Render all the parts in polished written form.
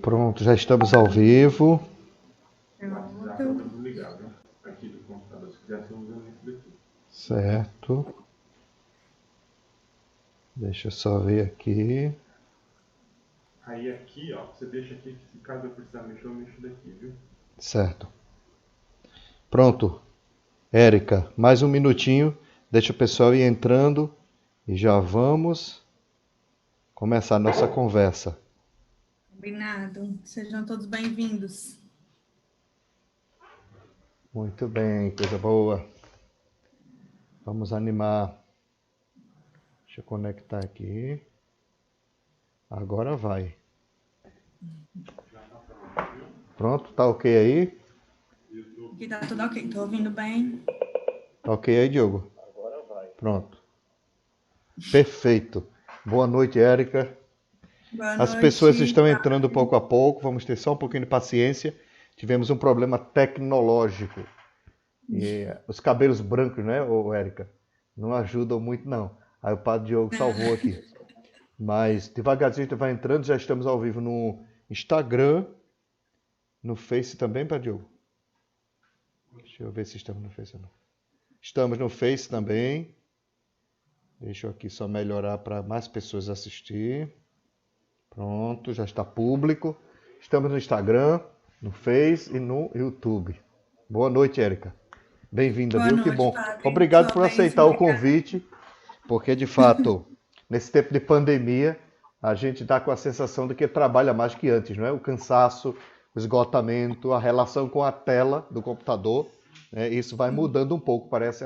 Pronto, já estamos ao vivo. Certo. Deixa eu só ver aqui. Aí aqui, ó, você deixa aqui, se caso eu precisar mexer, eu mexo daqui, viu? Certo. Pronto. Érica, mais um minutinho. Deixa o pessoal ir entrando e já vamos começar a nossa conversa. Combinado. Sejam todos bem-vindos. Muito bem, coisa boa. Vamos animar. Deixa eu conectar aqui. Agora vai. Pronto, tá ok aí? Aqui tá tudo ok, tô ouvindo bem. Tá ok aí, Diogo? Agora vai. Pronto. Perfeito. Boa noite, Érica. Boa As noite. pessoas estão entrando pouco a pouco, vamos ter só um pouquinho de paciência. Tivemos um problema tecnológico. E os cabelos brancos, né, Érica? Não ajudam muito, não. Aí o Padre Diogo salvou aqui. Mas devagarzinho a gente vai entrando, já estamos ao vivo no Instagram, no Face também, Padre Diogo? Deixa eu ver se estamos no Face ou não. Estamos no Face também. Deixa eu aqui só melhorar para mais pessoas assistir. Pronto, já está público. Estamos no Instagram, no Face e no YouTube. Boa noite, Érica. Bem-vinda, viu? Noite, que bom. Padre. Obrigado por aceitar o Obrigada. convite, porque de fato, nesse tempo de pandemia, a gente está com a sensação de que trabalha mais que antes, não é? O cansaço, o esgotamento, a relação com a tela do computador, né? Isso vai mudando um pouco, parece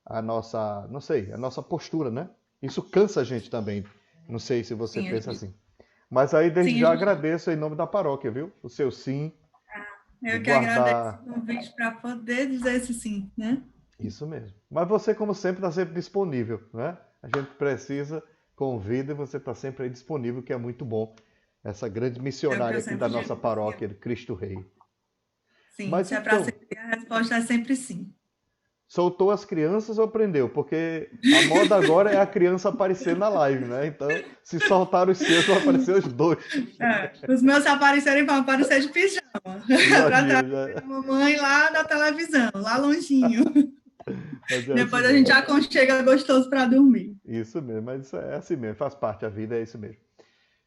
a nossa, não sei, a nossa postura, né? Isso cansa a gente também. Não sei se você pensa assim. Mas aí, desde já, agradeço em nome da paróquia, viu? O seu sim. Eu que agradeço o convite para poder dizer esse sim, né? Isso mesmo. Mas você, como sempre, está sempre disponível, né? A gente precisa, convida e você está sempre aí disponível, que é muito bom. Essa grande missionária aqui da nossa paróquia, de Cristo Rei. Sim, Mas se é então, para ser, a resposta é sempre sim. soltou as crianças ou prendeu? Porque a moda agora é a criança aparecer na live, né? Então, se soltar os seus, vão aparecer os dois. Os meus se aparecerem, vão aparecer de pijama. Para trazer a mamãe lá na televisão, lá longinho. Depois a gente aconchega gostoso para dormir. Isso mesmo, mas isso é assim mesmo, faz parte, a vida é isso mesmo.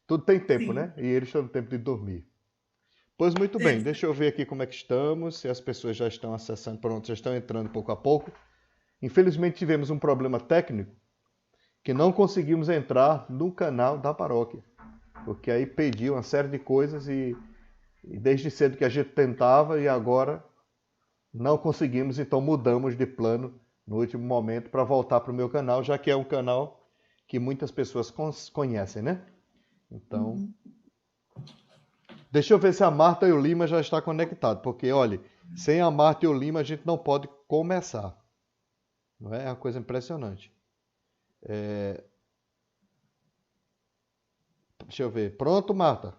Tudo tem tempo, né? E eles estão no tempo de dormir. Pois muito bem, deixa eu ver aqui como é que estamos, se as pessoas já estão acessando, pronto, já estão entrando pouco a pouco. Infelizmente tivemos um problema técnico que não conseguimos entrar no canal da paróquia, porque aí pediu uma série de coisas e desde cedo que a gente tentava e agora não conseguimos, então mudamos de plano no último momento para voltar para o meu canal, já que é um canal que muitas pessoas conhecem, né? Então, deixa eu ver se a Marta e o Lima já está conectado, porque, olha, sem a Marta e o Lima a gente não pode começar. Não é? É uma coisa impressionante. Deixa eu ver. Pronto, Marta?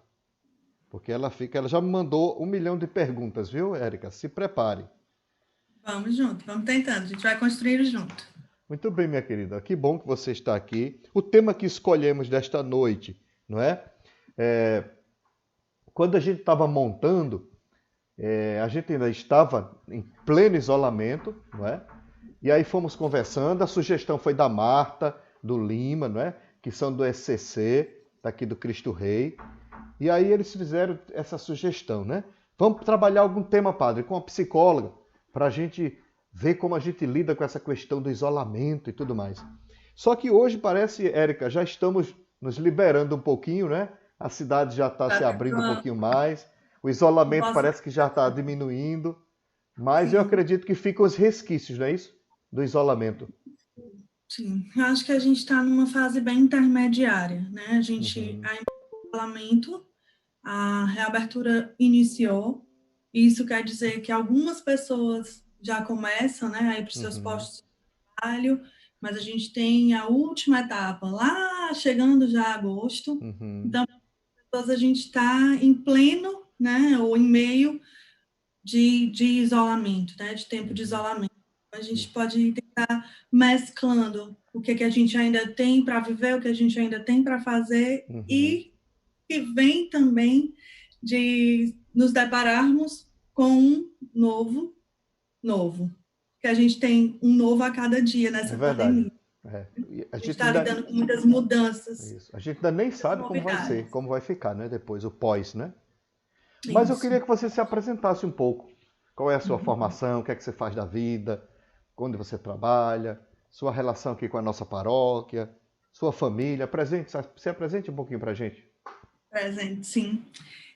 Porque ela já me mandou 1 milhão de perguntas, viu, Érica? Se prepare. Vamos junto, vamos tentando, a gente vai construir junto. Muito bem, minha querida. Que bom que você está aqui. O tema que escolhemos desta noite, não é? Quando a gente estava montando, a gente ainda estava em pleno isolamento, não é? E aí fomos conversando, a sugestão foi da Marta, do Lima, não é? Que são do SCC, daqui do Cristo Rei. E aí eles fizeram essa sugestão, né? Vamos trabalhar algum tema, padre, com a psicóloga, para a gente ver como a gente lida com essa questão do isolamento e tudo mais. Só que hoje parece, Érica, já estamos nos liberando um pouquinho, né? A cidade já está se abrindo um pouquinho mais, o isolamento parece que já está diminuindo, mas eu acredito que ficam os resquícios, não é isso? Do isolamento. Sim, eu acho que a gente está numa fase bem intermediária, né? A gente ainda tem isolamento, a reabertura iniciou, isso quer dizer que algumas pessoas já começam, né, a ir para os seus postos de trabalho, mas a gente tem a última etapa lá, chegando já a agosto, então a gente está em pleno, né, ou em meio de isolamento, né, de tempo de isolamento. A gente pode tentar mesclando o que a gente ainda tem para viver, o que a gente ainda tem para fazer, e que vem também de nos depararmos com um novo. Que a gente tem um novo a cada dia nessa pandemia. A gente está lidando com muitas mudanças. Isso. A gente ainda nem sabe como vai ser, como vai ficar, né? Depois, o pós, né? Mas eu queria que você se apresentasse um pouco. Qual é a sua formação, o que é que você faz da vida, onde você trabalha, sua relação aqui com a nossa paróquia, sua família. Se apresente um pouquinho para a gente. Presente, sim.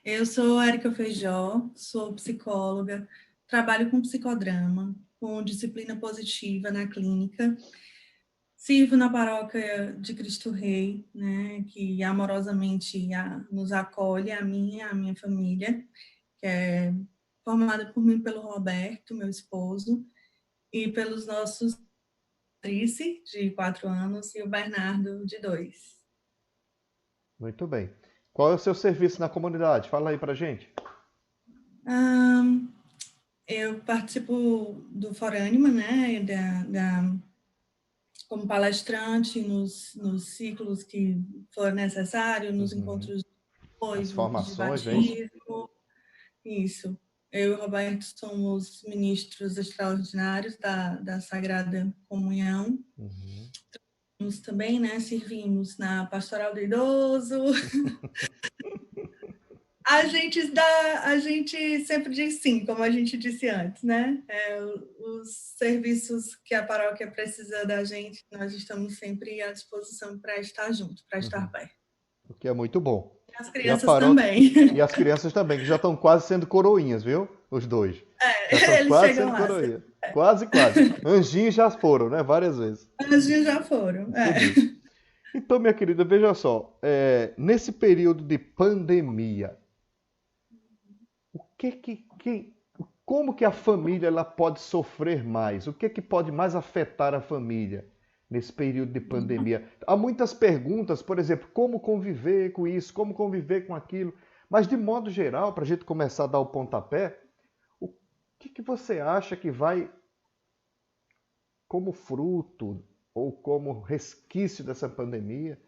Eu sou Érica Feijó, sou psicóloga, trabalho com psicodrama, com disciplina positiva na clínica. Sirvo na paróquia de Cristo Rei, né, que amorosamente nos acolhe, a mim e a minha família, que é formada por mim e pelo Roberto, meu esposo, e pelos nossos Patrice, de 4 anos, e o Bernardo, de 2. Muito bem. Qual é o seu serviço na comunidade? Fala aí pra gente. Eu participo do Forânima, né, como palestrante nos ciclos que for necessário, nos encontros de as formações, de batismo. Isso. Eu e o Roberto somos ministros extraordinários da Sagrada Comunhão. Nós também, né, servimos na Pastoral do Idoso. A gente sempre diz sim, como a gente disse antes, né? Os serviços que a paróquia precisa da gente, nós estamos sempre à disposição para estar junto, para estar perto. O que é muito bom. As crianças também. E as crianças também, que já estão quase sendo coroinhas, viu? Os dois. Já estão Eles quase chegam sendo lá. Coroinhas. Quase. Anjinhos já foram, né? Várias vezes. Anjinhos já foram. Então, minha querida, veja só. Nesse período de pandemia, como que a família ela pode sofrer mais? O que pode mais afetar a família nesse período de pandemia? Há muitas perguntas, por exemplo, como conviver com isso, como conviver com aquilo. Mas, de modo geral, para a gente começar a dar o pontapé, o que você acha que vai, como fruto ou como resquício dessa pandemia,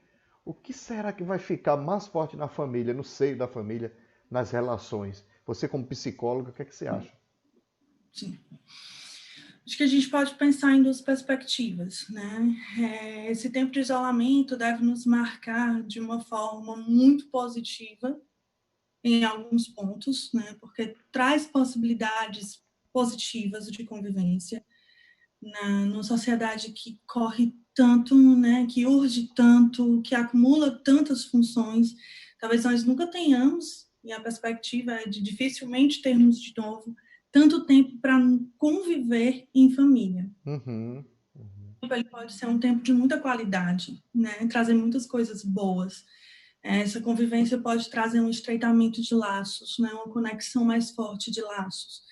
o que será que vai ficar mais forte na família, no seio da família, nas relações? Você, como psicóloga, o que é que você acha? Sim. Acho que a gente pode pensar em 2 perspectivas, né? Esse tempo de isolamento deve nos marcar de uma forma muito positiva em alguns pontos, né? Porque traz possibilidades positivas de convivência numa sociedade que corre tanto, né? Que urge tanto, que acumula tantas funções. Talvez nós nunca tenhamos, e a perspectiva é de dificilmente termos de novo tanto tempo para conviver em família. Ele pode ser um tempo de muita qualidade, né? Trazer muitas coisas boas. Essa convivência pode trazer um estreitamento de laços, né? Uma conexão mais forte de laços.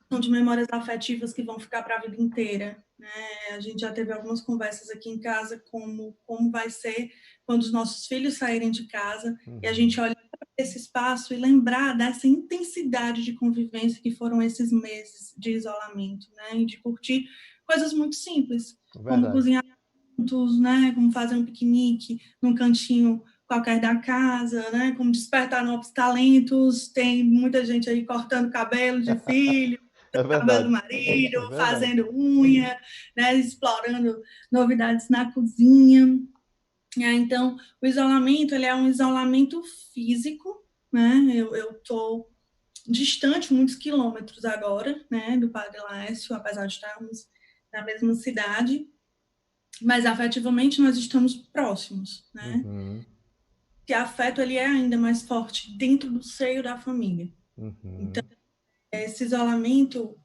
São de memórias afetivas que vão ficar para a vida inteira. Né? A gente já teve algumas conversas aqui em casa como vai ser quando os nossos filhos saírem de casa e a gente olhar para esse espaço e lembrar dessa intensidade de convivência que foram esses meses de isolamento, né? E de curtir coisas muito simples, como cozinhar juntos, né? Como fazer um piquenique num cantinho qualquer da casa, né? Como despertar novos talentos. Tem muita gente aí cortando cabelo de filho, cabelo do marido, fazendo unha, né? Explorando novidades na cozinha. Então, o isolamento, ele é um isolamento físico, né? Eu estou distante, muitos quilômetros agora, né? Do Padre Laércio, apesar de estarmos na mesma cidade, mas afetivamente nós estamos próximos, né? Que afeto ele é ainda mais forte dentro do seio da família. Então, esse isolamento,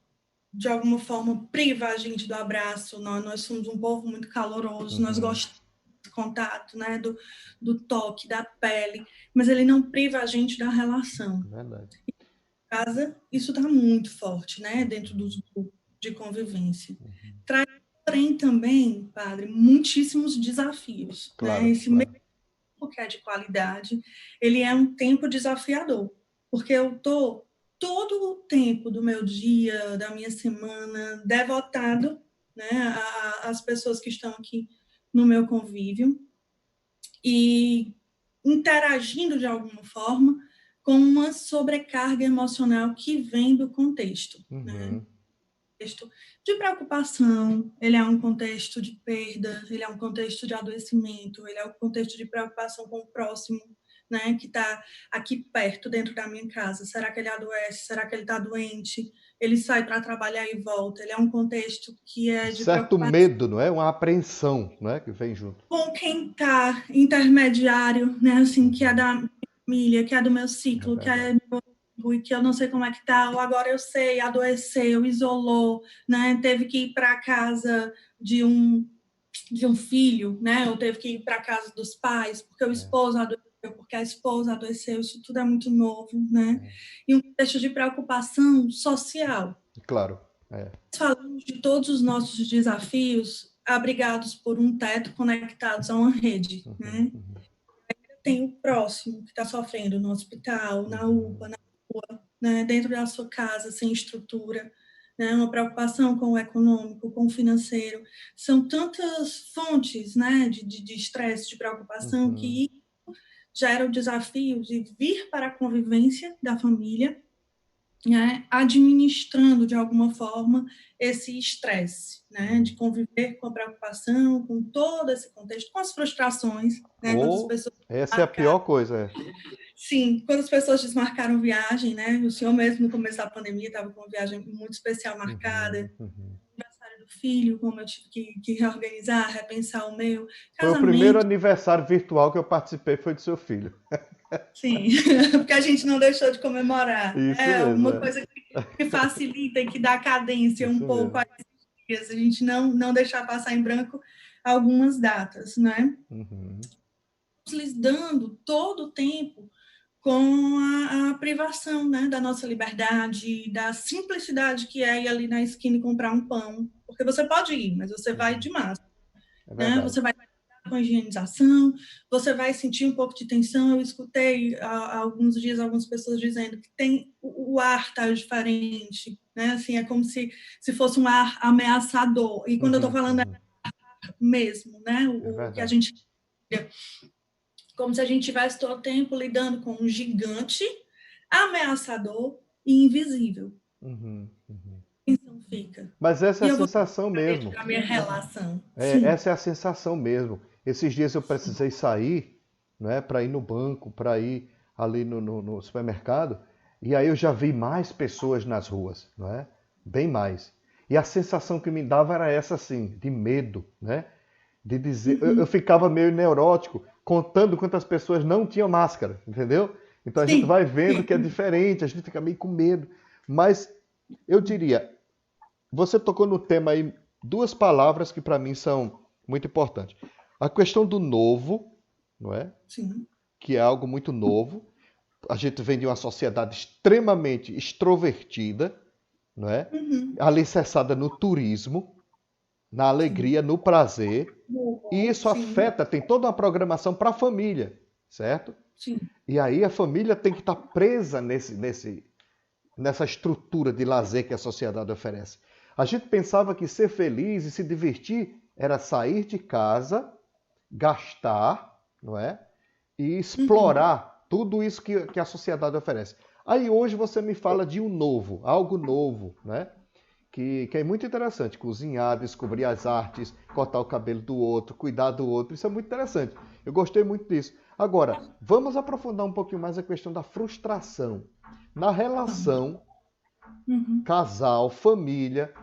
de alguma forma, priva a gente do abraço. Nós somos um povo muito caloroso, nós gostamos do contato, né? Do toque, da pele, mas ele não priva a gente da relação. Verdade. Em casa, isso está muito forte, né? Dentro dos grupos de convivência. Traz, porém, também, padre, muitíssimos desafios. Claro, né? Esse mesmo que é de qualidade, ele é um tempo desafiador, porque eu estou todo o tempo do meu dia, da minha semana, devotado, né, às pessoas que estão aqui no meu convívio e interagindo de alguma forma com uma sobrecarga emocional que vem do contexto, né? Contexto de preocupação, ele é um contexto de perda, ele é um contexto de adoecimento, ele é um contexto de preocupação com o próximo, né, que está aqui perto, dentro da minha casa. Será que ele adoece? Será que ele está doente? Ele sai para trabalhar e volta. Ele é um contexto que é de Certo preocupação medo, não é? Uma apreensão, não é? Que vem junto. com quem está intermediário, né, assim, que é da família, que é do meu ciclo, que é do e que eu não sei como é que tá, ou agora eu sei, adoeceu, isolou, né, teve que ir para casa de um filho, né, ou teve que ir para casa dos pais, porque o esposo adoeceu, porque a esposa adoeceu, isso tudo é muito novo, né, e um contexto de preocupação social. Claro. Falamos de todos os nossos desafios abrigados por um teto, conectados a uma rede, né? Tem o próximo que está sofrendo no hospital, na UPA, na rua, né? Dentro da sua casa, sem estrutura, né? Uma preocupação com o econômico, com o financeiro. São tantas fontes, né? De estresse, de preocupação, que gera o desafio de vir para a convivência da família, né, administrando de alguma forma esse estresse, né, de conviver com a preocupação, com todo esse contexto, com as frustrações, né, quando as pessoas essa é a pior coisa. Sim, quando as pessoas desmarcaram viagem, né, o senhor mesmo no começo da pandemia estava com uma viagem muito especial marcada, aniversário do filho, como eu tive que reorganizar, repensar o meu Foi o primeiro aniversário virtual que eu participei, foi do seu filho. Sim, porque a gente não deixou de comemorar. Isso é mesmo, uma coisa que facilita e que dá cadência isso um pouco mesmo. a esses dias, a gente não deixar passar em branco algumas datas, né? Lidando todo o tempo com a privação, né, da nossa liberdade, da simplicidade que é ir ali na esquina e comprar um pão, porque você pode ir, mas você vai de máscara, né? Você vai com higienização, você vai sentir um pouco de tensão. Eu escutei há alguns dias algumas pessoas dizendo que o ar está diferente, né? Assim, é como se fosse um ar ameaçador. E quando eu estou falando é mesmo, né? O que a gente como se a gente tivesse todo o tempo lidando com um gigante ameaçador e invisível. Então fica. Mas essa é a sensação mesmo. A minha relação. Essa é a sensação mesmo. Esses dias eu precisei sair, né, para ir no banco, para ir ali no supermercado, e aí eu já vi mais pessoas nas ruas, não é? Bem mais. E a sensação que me dava era essa, assim, de medo, né? De dizer, eu ficava meio neurótico, contando quantas pessoas não tinham máscara, entendeu? Então a gente vai vendo que é diferente, a gente fica meio com medo. Mas eu diria, você tocou no tema aí, duas palavras que para mim são muito importantes. A questão do novo, não é? Sim. Que é algo muito novo. A gente vem de uma sociedade extremamente extrovertida, não é? Alicerçada no turismo, na alegria, no prazer. E isso afeta, tem toda uma programação para a família, certo? Sim. E aí a família tem que estar presa nessa estrutura de lazer que a sociedade oferece. A gente pensava que ser feliz e se divertir era sair de casa, gastar, não é? E explorar tudo isso que a sociedade oferece. Aí hoje você me fala de um novo, algo novo, né? Que é muito interessante. Cozinhar, descobrir as artes, cortar o cabelo do outro, cuidar do outro. Isso é muito interessante. Eu gostei muito disso. Agora, vamos aprofundar um pouquinho mais a questão da frustração. Na relação casal, família,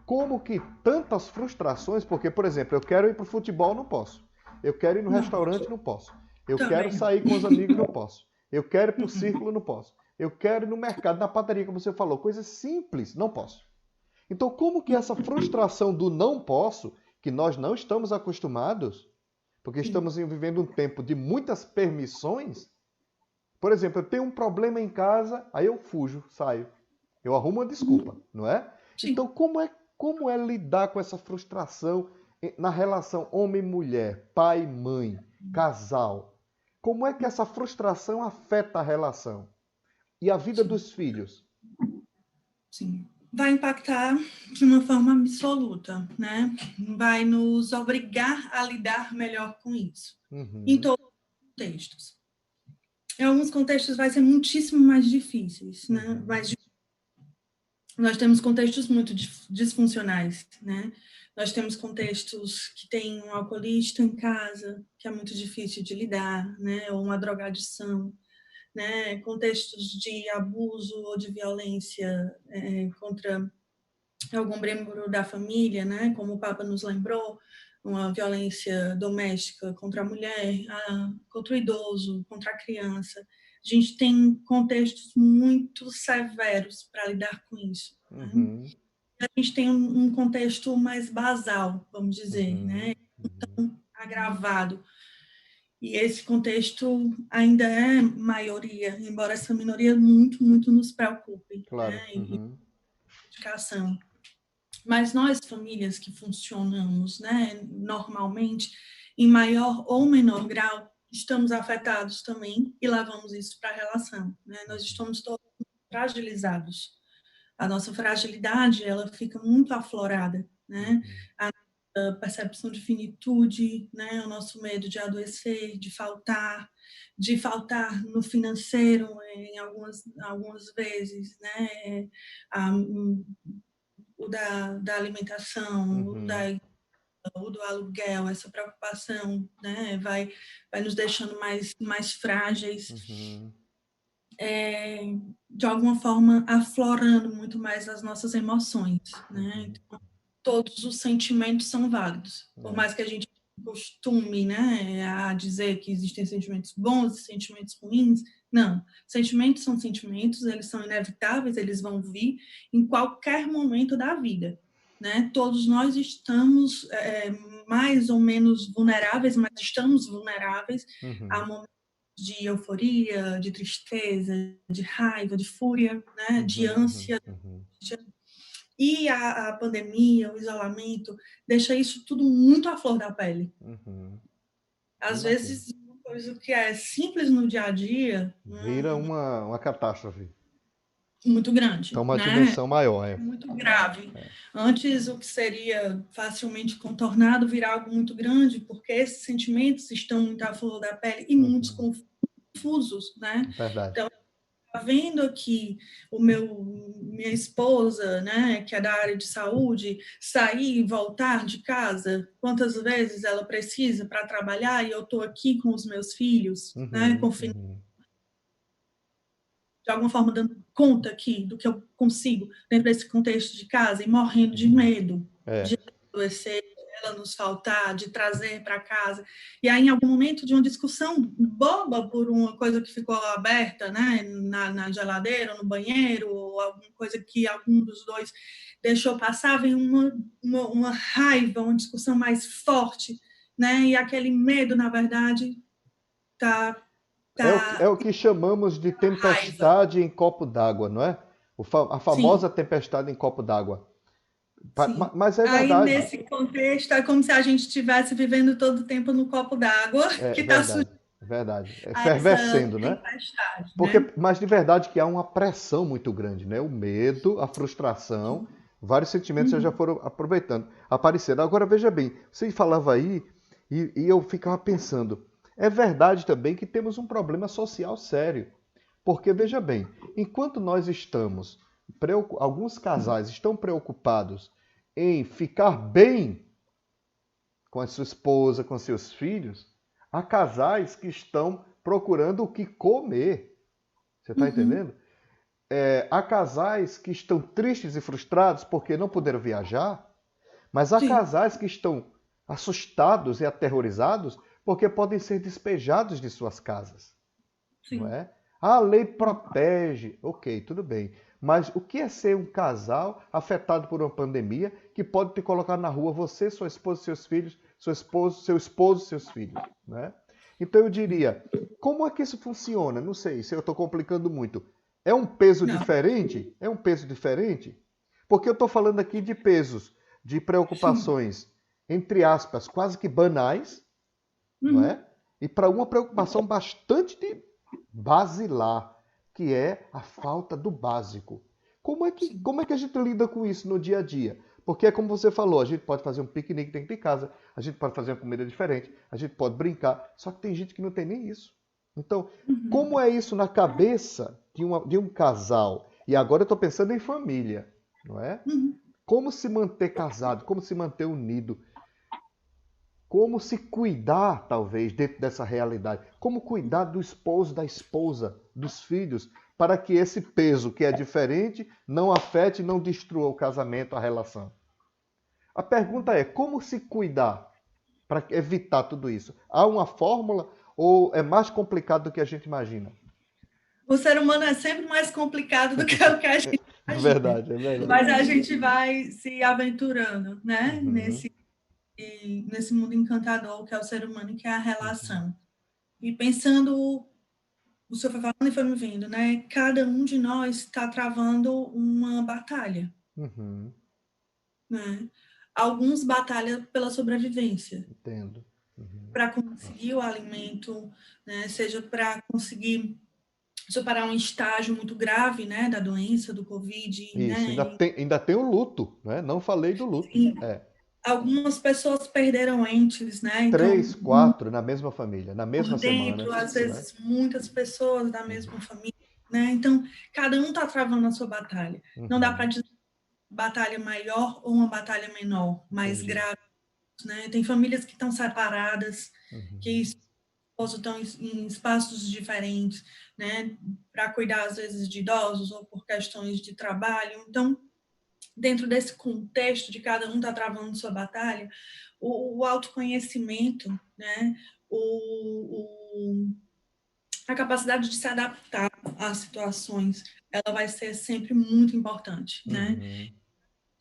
como que tantas frustrações, porque, por exemplo, eu quero ir para o futebol, não posso. Eu quero ir no restaurante, não posso. Eu quero sair com os amigos, não posso. Eu quero ir para o círculo, não posso. Eu quero ir no mercado, na padaria, como você falou, coisas simples, não posso. Então, como que essa frustração do não posso, que nós não estamos acostumados, porque estamos vivendo um tempo de muitas permissões. Por exemplo, eu tenho um problema em casa, aí eu fujo, saio. Eu arrumo uma desculpa, não é? Sim. Então, como é lidar com essa frustração na relação homem-mulher, pai-mãe, casal? Como é que essa frustração afeta a relação? E a vida dos filhos, Sim. Vai impactar de uma forma absoluta, né? Vai nos obrigar a lidar melhor com isso, em Uhum, todos os contextos. Em alguns contextos vai ser muitíssimo mais difíceis, né? uhum, Nós temos contextos muito disfuncionais, né? Nós temos contextos que tem um alcoolista em casa, que é muito difícil de lidar, né? Ou uma drogadição, né? Contextos de abuso ou de violência contra algum membro da família, né? Como o Papa nos lembrou, uma violência doméstica contra a mulher, contra o idoso, contra a criança. A gente tem contextos muito severos para lidar com isso, né? uhum, A gente tem um contexto mais basal, vamos dizer, uhum, né? uhum. Agravado. E esse contexto ainda é maioria, embora essa minoria muito, muito nos preocupe, Claro. né? E Uhum, educação. Mas nós, famílias que funcionamos, né, normalmente, em maior ou menor grau, estamos afetados também e levamos isso para a relação, né? Nós estamos todos fragilizados. A nossa fragilidade, ela fica muito aflorada, né? uhum, A percepção de finitude, né? O nosso medo de adoecer, de faltar no financeiro em algumas vezes, né? O da alimentação, uhum, o do aluguel, essa preocupação, né, vai nos deixando mais frágeis, uhum, de alguma forma aflorando muito mais as nossas emoções, né? uhum. Todos os sentimentos são válidos, por É. mais que a gente costume, né, a dizer que existem sentimentos bons e sentimentos ruins, não. Sentimentos são sentimentos, eles são inevitáveis, eles vão vir em qualquer momento da vida, né? Todos nós estamos mais ou menos vulneráveis, mas estamos vulneráveis a Uhum, momentos de euforia, de tristeza, de raiva, de fúria, né? De uhum, uhum, ânsia. uhum, E a pandemia, o isolamento, deixa isso tudo muito à flor da pele. uhum. Às Imagino. vezes, uma coisa que é simples no dia a dia, Vira uma catástrofe. muito Então, grande, uma né? dimensão maior, Muito grave. Antes, o que seria facilmente contornado virar algo muito grande, porque esses sentimentos estão muito à flor da pele e muitos Uhum. confusos, né? Verdade. Então, vendo aqui minha esposa, né, que é da área de saúde, sair e voltar de casa, quantas vezes ela precisa para trabalhar e eu estou aqui com os meus filhos, né, Uhum, confinando, uhum. de alguma forma dando conta aqui do que eu consigo dentro desse contexto de casa e morrendo de Uhum. medo É. de adoecer, ela nos faltar, de trazer para casa. E aí, em algum momento de uma discussão boba por uma coisa que ficou aberta, né, na geladeira, no banheiro, ou alguma coisa que algum dos dois deixou passar, vem uma raiva, uma discussão mais forte, né, e aquele medo, na verdade, tá, É tá o que chamamos de raiva. tempestade em copo d'água, não é? A Sim, famosa tempestade em copo d'água. sim. Mas é Aí, verdade. nesse contexto, é como se a gente estivesse vivendo todo o tempo no copo d'água É que está sujeito verdade. É verdade. É a essa fervescendo, né? tempestade, né? Porque, mas de verdade que há uma pressão muito grande, né? O medo, a frustração, vários sentimentos já Uhum. foram aproveitando, aparecendo. Agora veja bem, você falava aí e eu ficava pensando, é verdade também que temos um problema social sério. Porque veja bem, enquanto nós estamos, alguns casais estão preocupados em ficar bem com a sua esposa, com seus filhos, há casais que estão procurando o que comer. Você está Uhum. entendendo? Há casais que estão tristes e frustrados porque não puderam viajar, mas há Sim, casais que estão assustados e aterrorizados porque podem ser despejados de suas casas, não sim. é? A lei protege, ok, tudo bem. Mas o que é ser um casal afetado por uma pandemia que pode te colocar na rua, você, sua esposa, seus filhos, seu esposo, seus filhos, né? Então eu diria, como é que isso funciona? Não sei se eu estou complicando muito. É um peso Não. diferente? É um peso diferente? Porque eu estou falando aqui de pesos, de Sim. preocupações, entre aspas, quase que banais, não Uhum. é? E para uma preocupação basilar, que é a falta do básico. Sim. Como é que a gente lida com isso no dia a dia? Porque é como você falou, a gente pode fazer um piquenique dentro de casa, a gente pode fazer uma comida diferente, a gente pode brincar, só que tem gente que não tem nem isso. Então, Uhum. como é isso na cabeça de um casal? E agora eu estou pensando em família, não é? Uhum. Como se manter casado, como se manter unido, como se cuidar, talvez, dentro dessa realidade, como cuidar do esposo, da esposa, dos filhos, para que esse peso que é diferente não afete, não destrua o casamento, a relação. A pergunta é, como se cuidar para evitar tudo isso? Há uma fórmula ou é mais complicado do que a gente imagina? O ser humano é sempre mais complicado do que o que a gente imagina, Verdade, é verdade. mas a gente vai se aventurando, né? Uhum, Nesse mundo encantador que é o ser humano e que é a uhum, relação. E pensando, o senhor foi falando e foi me vendo, né? Cada um de nós está travando uma batalha, uhum, né? Alguns batalham pela sobrevivência, entendo. Uhum. para conseguir o alimento, né? Seja para conseguir superar um estágio muito grave, né, da doença, do Covid, Isso, né? ainda tem o luto, né? Não falei do luto. E É, algumas pessoas perderam entes, né? Então, 3, 4 na mesma família, na por mesma semana, dentro, às né? vezes, muitas pessoas da Uhum, mesma família, né? Então, cada um está travando a sua batalha. Não dá para uhum, dizer batalha maior ou uma batalha menor, mais entendi. grave, né? Tem famílias que estão separadas, que Uhum, esposos estão em espaços diferentes, né? Para cuidar, às vezes, de idosos ou por questões de trabalho. Então, dentro desse contexto de cada um estar travando sua batalha, o autoconhecimento, né? O, a capacidade de se adaptar às situações, ela vai ser sempre muito importante, né? uhum,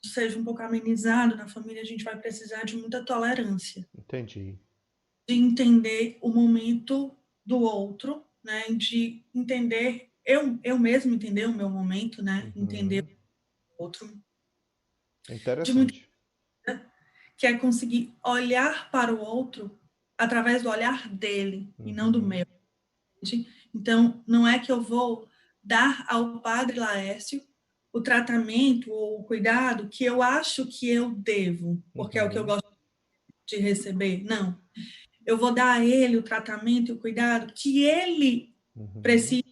Seja um pouco amenizado na família, a gente vai precisar de muita tolerância, entendi. de entender o momento do outro, né? De entender, eu mesmo entender o meu momento, né? Entender Uhum, o outro, é de muito interessante. que é conseguir olhar para o outro através do olhar dele e não do Uhum, meu. Então, não é que eu vou dar ao padre Laércio o tratamento ou o cuidado que eu acho que eu devo, porque é o que eu uhum, gosto de receber. Não. Eu vou dar a ele o tratamento e o cuidado que ele uhum, precisa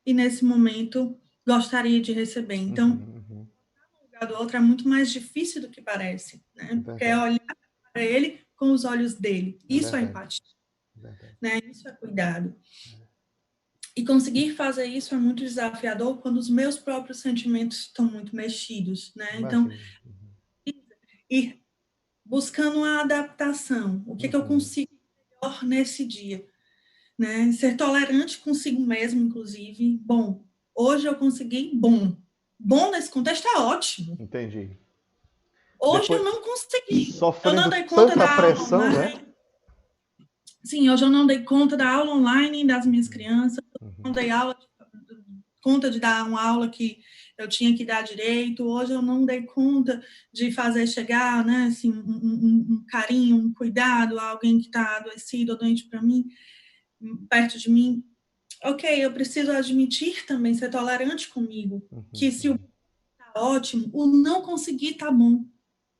e, nesse momento, gostaria de receber. Então, uhum, uhum. o cuidado do outro é muito mais difícil do que parece, É né? Porque é verdade, olhar para ele com os olhos dele. é Isso é verdade, empatia, é verdade. né? Isso é cuidado. E conseguir fazer isso é muito desafiador quando os meus próprios sentimentos estão muito mexidos, né? Então, Imagino. Uhum, ir buscando uma adaptação. O que que eu uhum. consigo melhor nesse dia, né? Ser tolerante consigo mesmo, inclusive. Bom, hoje eu consegui bom. Bom nesse contexto é ótimo. Entendi. Hoje Depois, eu não consegui. Eu não sofrendo dei conta tanta da aula pressão, né? online. Sim, hoje eu não dei conta da aula online das minhas Uhum, crianças. Não uhum, dei conta de dar uma aula que eu tinha que dar direito. Hoje eu não dei conta de fazer chegar, né, assim, um carinho, um cuidado a alguém que está adoecido ou doente para mim, perto de mim. Ok, eu preciso admitir também, ser tolerante comigo, uhum, que se o uhum. tá ótimo, o não conseguir tá bom,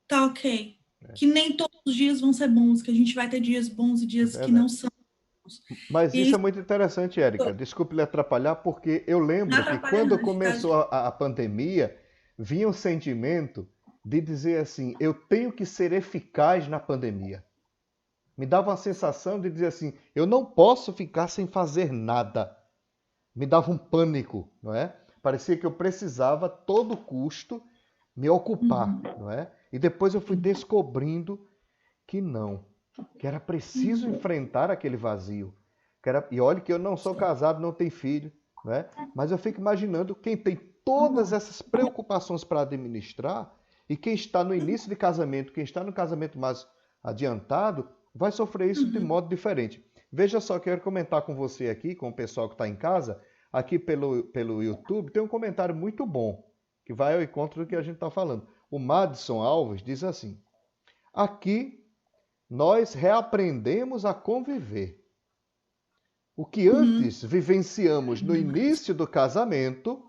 tá ok. É, Que nem todos os dias vão ser bons, que a gente vai ter dias bons e é dias que não verdade. são bons. Mas E isso é isso muito interessante, Érica. Desculpe lhe atrapalhar, porque eu não lembro que atrapalha quando não, tá? começou a pandemia, vinha o sentimento de dizer assim: eu tenho que ser eficaz na pandemia. Me dava uma sensação de dizer assim: eu não posso ficar sem fazer nada. Me dava um pânico, não é? Parecia que eu precisava, a todo custo, me ocupar, Uhum, não é? E depois eu fui descobrindo que não, que era preciso uhum, enfrentar aquele vazio. E olha que eu não sou casado, não tenho filho, né? Mas eu fico imaginando quem tem todas essas preocupações para administrar e quem está no início de casamento, quem está no casamento mais adiantado, vai sofrer isso de uhum, modo diferente. Veja só, quero comentar com você aqui, com o pessoal que está em casa, aqui pelo YouTube, tem um comentário muito bom, que vai ao encontro do que a gente está falando. O Madison Alves diz assim: aqui nós reaprendemos a conviver. O que uhum, antes vivenciamos no início do casamento,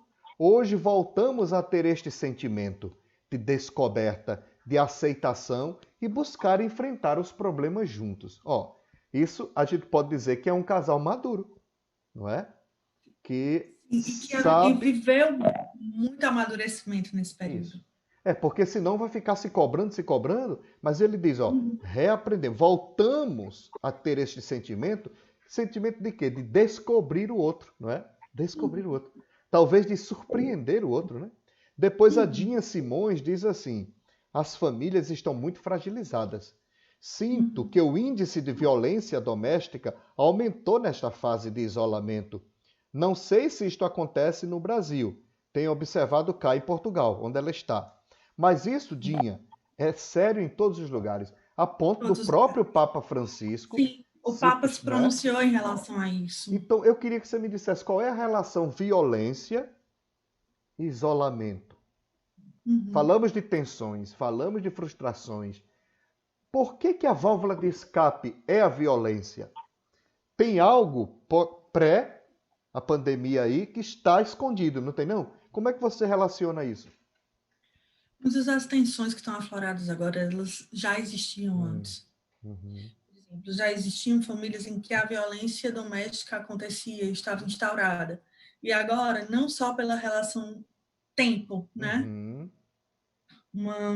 Hoje voltamos a ter este sentimento de descoberta, de aceitação e buscar enfrentar os problemas juntos. Ó, isso a gente pode dizer que é um casal maduro, não é? Que e viveu muito amadurecimento nesse período. Isso. Porque senão vai ficar se cobrando, mas ele diz, ó, reaprendemos, voltamos a ter este sentimento de quê? De descobrir o outro, não é? Descobrir o outro. Talvez de surpreender o outro, né? Depois a Dinha Simões diz assim, as famílias estão muito fragilizadas. Sinto que o índice de violência doméstica aumentou nesta fase de isolamento. Não sei se isto acontece no Brasil. Tenho observado cá em Portugal, onde ela está. Mas isso, Dinha, é sério em todos os lugares. A ponto do próprio Papa Francisco... Sim, o Papa se pronunciou em relação a isso. Então, eu queria que você me dissesse qual é a relação violência e isolamento. Falamos de tensões, falamos de frustrações. Por que a válvula de escape é a violência? Tem algo pré a pandemia aí que está escondido, não tem não? Como é que você relaciona isso? Muitas das tensões que estão afloradas agora, elas já existiam antes. Por exemplo, já existiam famílias em que a violência doméstica acontecia, estava instaurada. E agora, não só pela relação tempo, né? Uma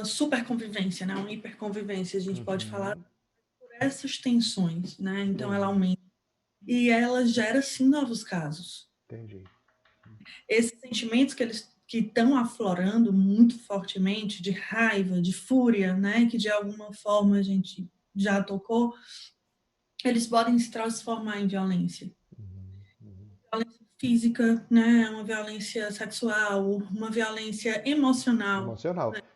superconvivência, né? Uma hiperconvivência, a gente pode falar por essas tensões, né? Então, ela aumenta. E ela gera, sim, novos casos. Entendi. Esses sentimentos que estão aflorando muito fortemente, de raiva, de fúria, né? Que de alguma forma a gente já tocou, eles podem se transformar em violência. Violência física, né? Uma violência sexual, uma violência emocional.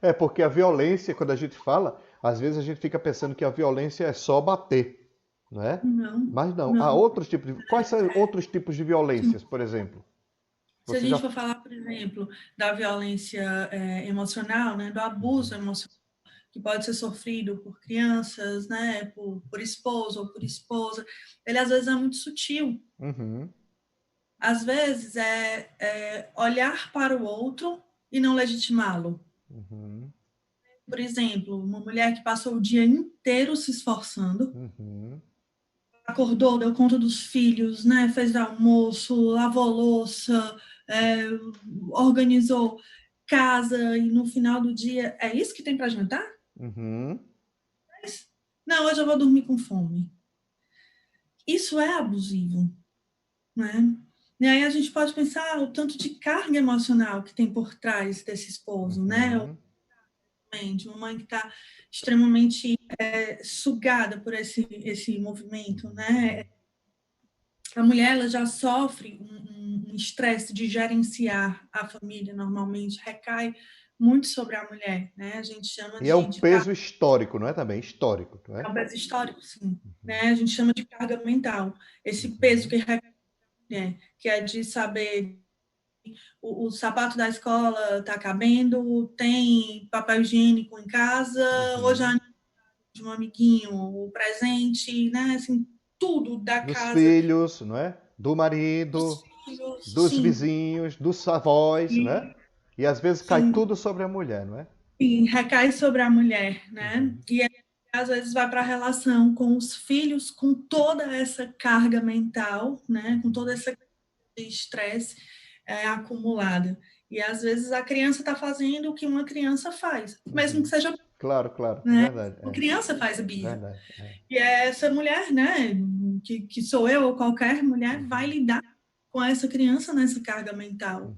Né? Porque a violência, quando a gente fala, às vezes a gente fica pensando que a violência é só bater, não é? Não. Mas não. Há outros tipos de... Quais são outros tipos de violências, por exemplo? Se a gente for falar, por exemplo, da violência emocional, né? Do abuso emocional, que pode ser sofrido por crianças, né? Por esposo ou por esposa, ele às vezes é muito sutil. Às vezes é olhar para o outro e não legitimá-lo. Por exemplo, uma mulher que passou o dia inteiro se esforçando, acordou, deu conta dos filhos, né? Fez almoço, lavou louça, organizou casa, e no final do dia, é isso que tem para jantar? Não, hoje eu vou dormir com fome. Isso é abusivo, né? E aí a gente pode pensar o tanto de carga emocional que tem por trás desse esposo, né? Uma mãe que está extremamente sugada por esse movimento, né? A mulher, ela já sofre um estresse de gerenciar a família, normalmente recai muito sobre a mulher, né? A gente chama e é um peso histórico, não é também? Histórico, não é? É um peso histórico, sim. Né? A gente chama de carga mental. Esse peso que recai sobre a mulher, que é de saber o sapato da escola está cabendo, tem papel higiênico em casa, hoje é de um amiguinho, o presente, né? Assim, tudo da casa. Dos filhos, não é? Do marido, dos vizinhos, dos avós, né? E às vezes cai tudo sobre a mulher, não é? Sim, recai sobre a mulher, né? E aí, às vezes vai para a relação com os filhos, com toda essa carga mental, né? Com toda essa estresse acumulada. E às vezes a criança está fazendo o que uma criança faz, mesmo que seja... Claro, né? Verdade. Uma criança faz a birra. Verdade. E essa mulher, né, que sou eu ou qualquer mulher, vai lidar com essa criança nessa carga mental.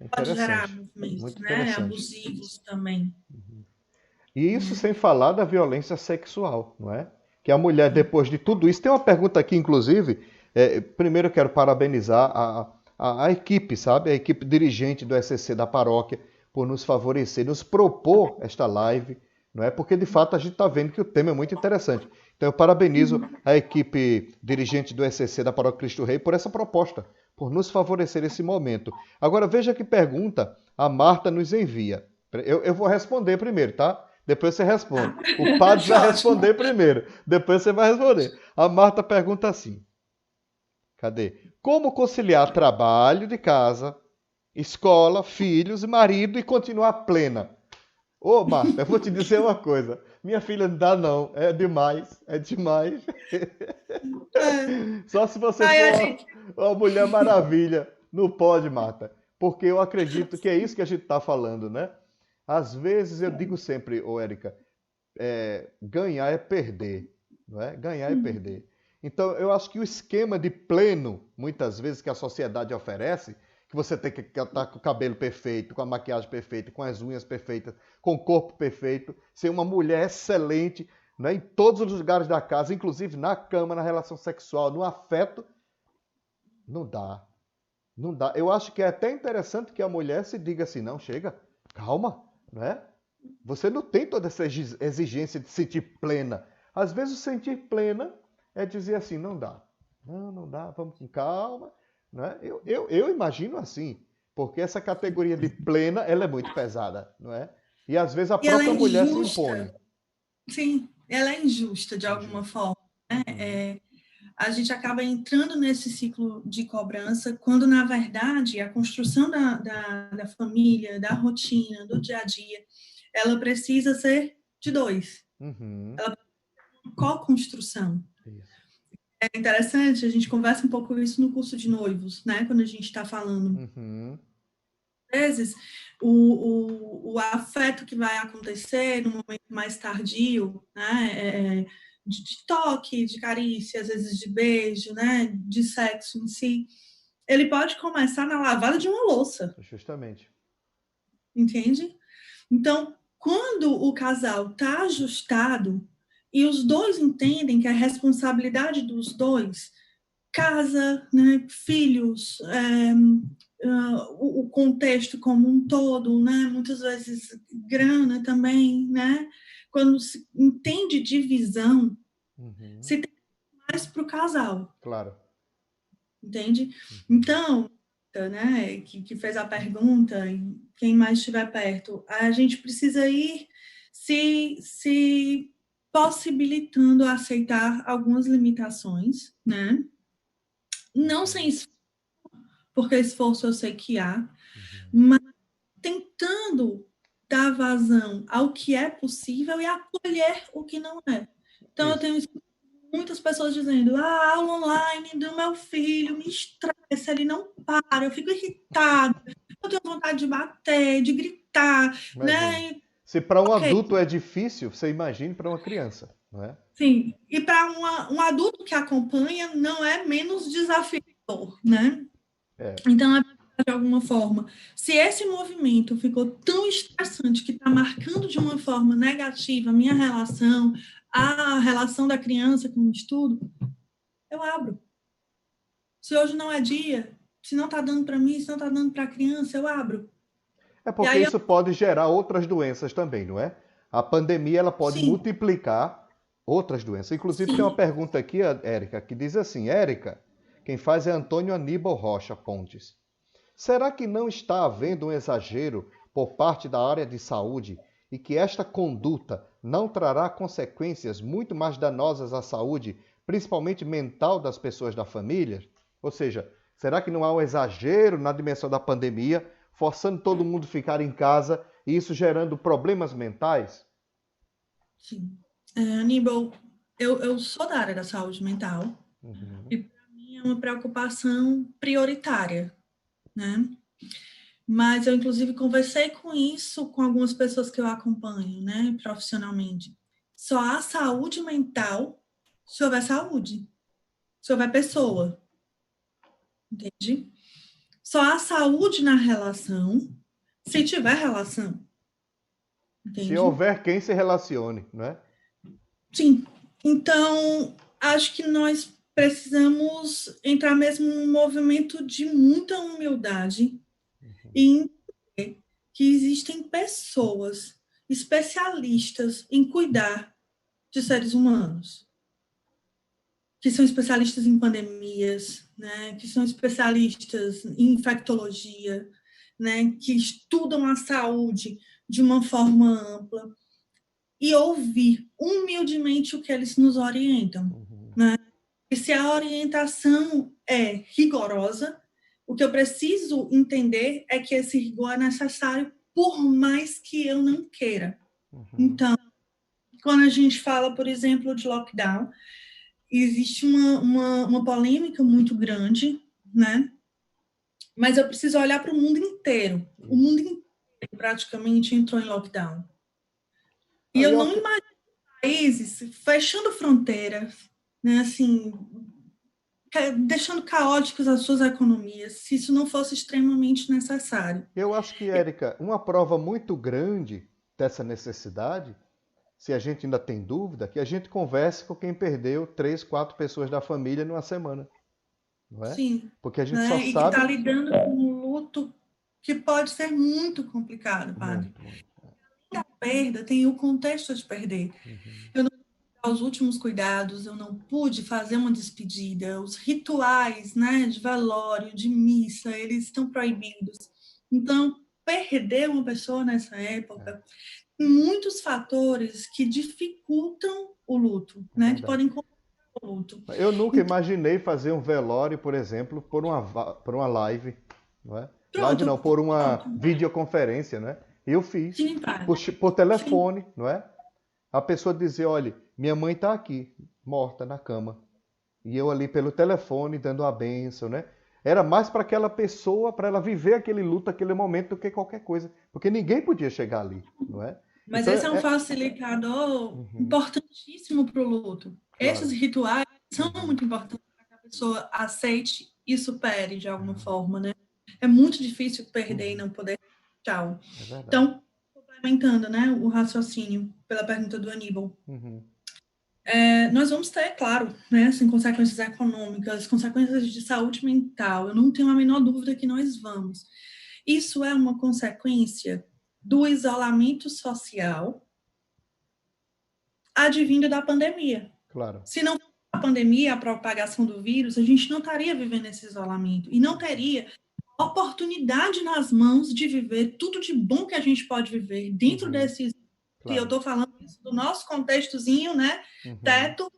Pode gerar movimentos, né, abusivos também. E isso sem falar da violência sexual, não é? Que a mulher, depois de tudo isso... Tem uma pergunta aqui, inclusive... primeiro eu quero parabenizar a equipe, sabe? A equipe dirigente do SCC da paróquia por nos favorecer, nos propor esta live, não é? Porque, de fato, a gente está vendo que o tema é muito interessante. Então, eu parabenizo a equipe dirigente do SCC da Paróquia Cristo Rei por essa proposta, por nos favorecer esse momento. Agora, veja que pergunta a Marta nos envia. Eu vou responder primeiro, tá? Depois você responde. O padre vai responder primeiro, depois você vai responder. A Marta pergunta assim. Cadê? como conciliar trabalho de casa, escola, filhos, marido e continuar plena. Ô, Marta, eu vou te dizer uma coisa. Minha filha não dá, não. É demais. É demais. É. Só se você Aí a for gente... uma mulher maravilha. Não pode, Marta. Porque eu acredito que é isso que a gente está falando, né? Às vezes eu digo sempre, ô Érica, ganhar é perder, não é? Ganhar é perder. Então, eu acho que o esquema de pleno, muitas vezes, que a sociedade oferece, que você tem que estar com o cabelo perfeito, com a maquiagem perfeita, com as unhas perfeitas, com o corpo perfeito, ser uma mulher excelente, né, em todos os lugares da casa, inclusive na cama, na relação sexual, no afeto, não dá. Não dá. Eu acho que é até interessante que a mulher se diga assim, não, chega, calma, né? Você não tem toda essa exigência de sentir plena. Às vezes, o sentir plena é dizer assim, não dá. Não, não dá, vamos com calma. Né? Eu imagino assim, porque essa categoria de plena, ela é muito pesada, não é? E às vezes a E ela é própria mulher se impõe. injusta. Sim, ela é injusta de alguma Injusto. forma. Né? A gente acaba entrando nesse ciclo de cobrança, quando, na verdade, a construção da família, da rotina, do dia a dia, ela precisa ser de dois. Uhum. Ela precisa de co-construção. Isso. É interessante, a gente conversa um pouco isso no curso de noivos, né? Quando a gente está falando. Uhum. Às vezes, o afeto que vai acontecer no momento mais tardio, né? De toque, de carícia, às vezes de beijo, né? De sexo em si, ele pode começar na lavada de uma louça, Justamente. entende? Então, quando o casal está ajustado e os dois entendem que a responsabilidade dos dois, casa, né, filhos, o contexto como um todo, né, muitas vezes grana também, né, quando se entende divisão, se tem mais para o casal, Claro. entende? Então, né, que fez a pergunta, quem mais estiver perto, a gente precisa ir se possibilitando a aceitar algumas limitações, né? Não sem esforço, porque esforço eu sei que há, mas tentando dar vazão ao que é possível e acolher o que não é. Então, eu Isso. tenho muitas pessoas dizendo, a aula online do meu filho me estressa, ele não para, eu fico irritada, eu tenho vontade de bater, de gritar, Imagine. né? Se para um Ok, adulto é difícil, você imagine para uma criança, não é? sim. E para um adulto que acompanha, não é menos desafiador, né? É. Então, de alguma forma, se esse movimento ficou tão estressante que está marcando de uma forma negativa a minha relação, a relação da criança com o estudo, eu abro. Se hoje não é dia, se não está dando para mim, se não está dando para a criança, eu abro. É E porque aí, isso pode gerar outras doenças também, não é? A pandemia ela pode sim, multiplicar outras doenças. Inclusive tem uma sim, pergunta aqui, Érica, que diz assim: Érica, quem faz é Antônio Aníbal Rocha Pontes. Será que não está havendo um exagero por parte da área de saúde e que esta conduta não trará consequências muito mais danosas à saúde, principalmente mental das pessoas da família? Ou seja, será que não há um exagero na dimensão da pandemia, forçando todo mundo a ficar em casa e isso gerando problemas mentais? sim. Aníbal, eu sou da área da saúde mental Uhum. e para mim é uma preocupação prioritária, né? Mas eu, inclusive, conversei com isso com algumas pessoas que eu acompanho, né, profissionalmente. Só há saúde mental se houver saúde, se houver pessoa, entende? Só há saúde na relação se tiver relação, Se entende? houver quem se relacione, não é? Sim. Então, acho que nós precisamos entrar mesmo num movimento de muita humildade e que existem pessoas especialistas em cuidar de seres humanos, que são especialistas em pandemias, né, que são especialistas em infectologia, né, que estudam a saúde de uma forma ampla e ouvir humildemente o que eles nos orientam, Uhum. né? E se a orientação é rigorosa, o que eu preciso entender é que esse rigor é necessário por mais que eu não queira. Então, quando a gente fala, por exemplo, de lockdown, existe uma polêmica muito grande, né? Mas eu preciso olhar para o mundo inteiro. O mundo inteiro praticamente entrou em lockdown. E eu não imagino países fechando fronteiras, né? Assim, deixando caóticas as suas economias, se isso não fosse extremamente necessário. Eu acho que, Érica, uma prova muito grande dessa necessidade, se a gente ainda tem dúvida, que a gente converse com quem perdeu 3, 4 pessoas da família numa semana. Não é? Sim. Porque a gente né? só E que sabe... está lidando com um luto que pode ser muito complicado, padre. Muito. A perda tem o contexto de perder. Eu não pude dar os últimos cuidados, eu não pude fazer uma despedida, os rituais, né, de velório, de missa, eles estão proibidos. Então, perder uma pessoa nessa época, muitos fatores que dificultam o luto, né, que podem complicar o luto. Eu nunca imaginei fazer um velório, por exemplo, por uma live, não é? Live não, por uma videoconferência, né? Eu fiz Sim, por telefone, não é? A pessoa dizer, olha, minha mãe está aqui, morta na cama. E eu ali pelo telefone dando a bênção, né? Era mais para aquela pessoa, para ela viver aquele luto, aquele momento, do que qualquer coisa. Porque ninguém podia chegar ali, não é? Mas então, esse é um facilitador importantíssimo para o luto. Claro. Esses rituais são muito importantes para que a pessoa aceite e supere de alguma forma, né? É muito difícil perder e não poder. Tchau. Então, complementando, né, o raciocínio pela pergunta do Aníbal. Nós vamos ter, claro, né, assim, consequências econômicas, consequências de saúde mental. Eu não tenho a menor dúvida que nós vamos. Isso é uma consequência do isolamento social advindo da pandemia. Claro. Se não fosse a pandemia, a propagação do vírus, a gente não estaria vivendo esse isolamento e não teria oportunidade nas mãos de viver tudo de bom que a gente pode viver dentro desse... Claro. E eu estou falando isso do nosso contextozinho, né? Teto,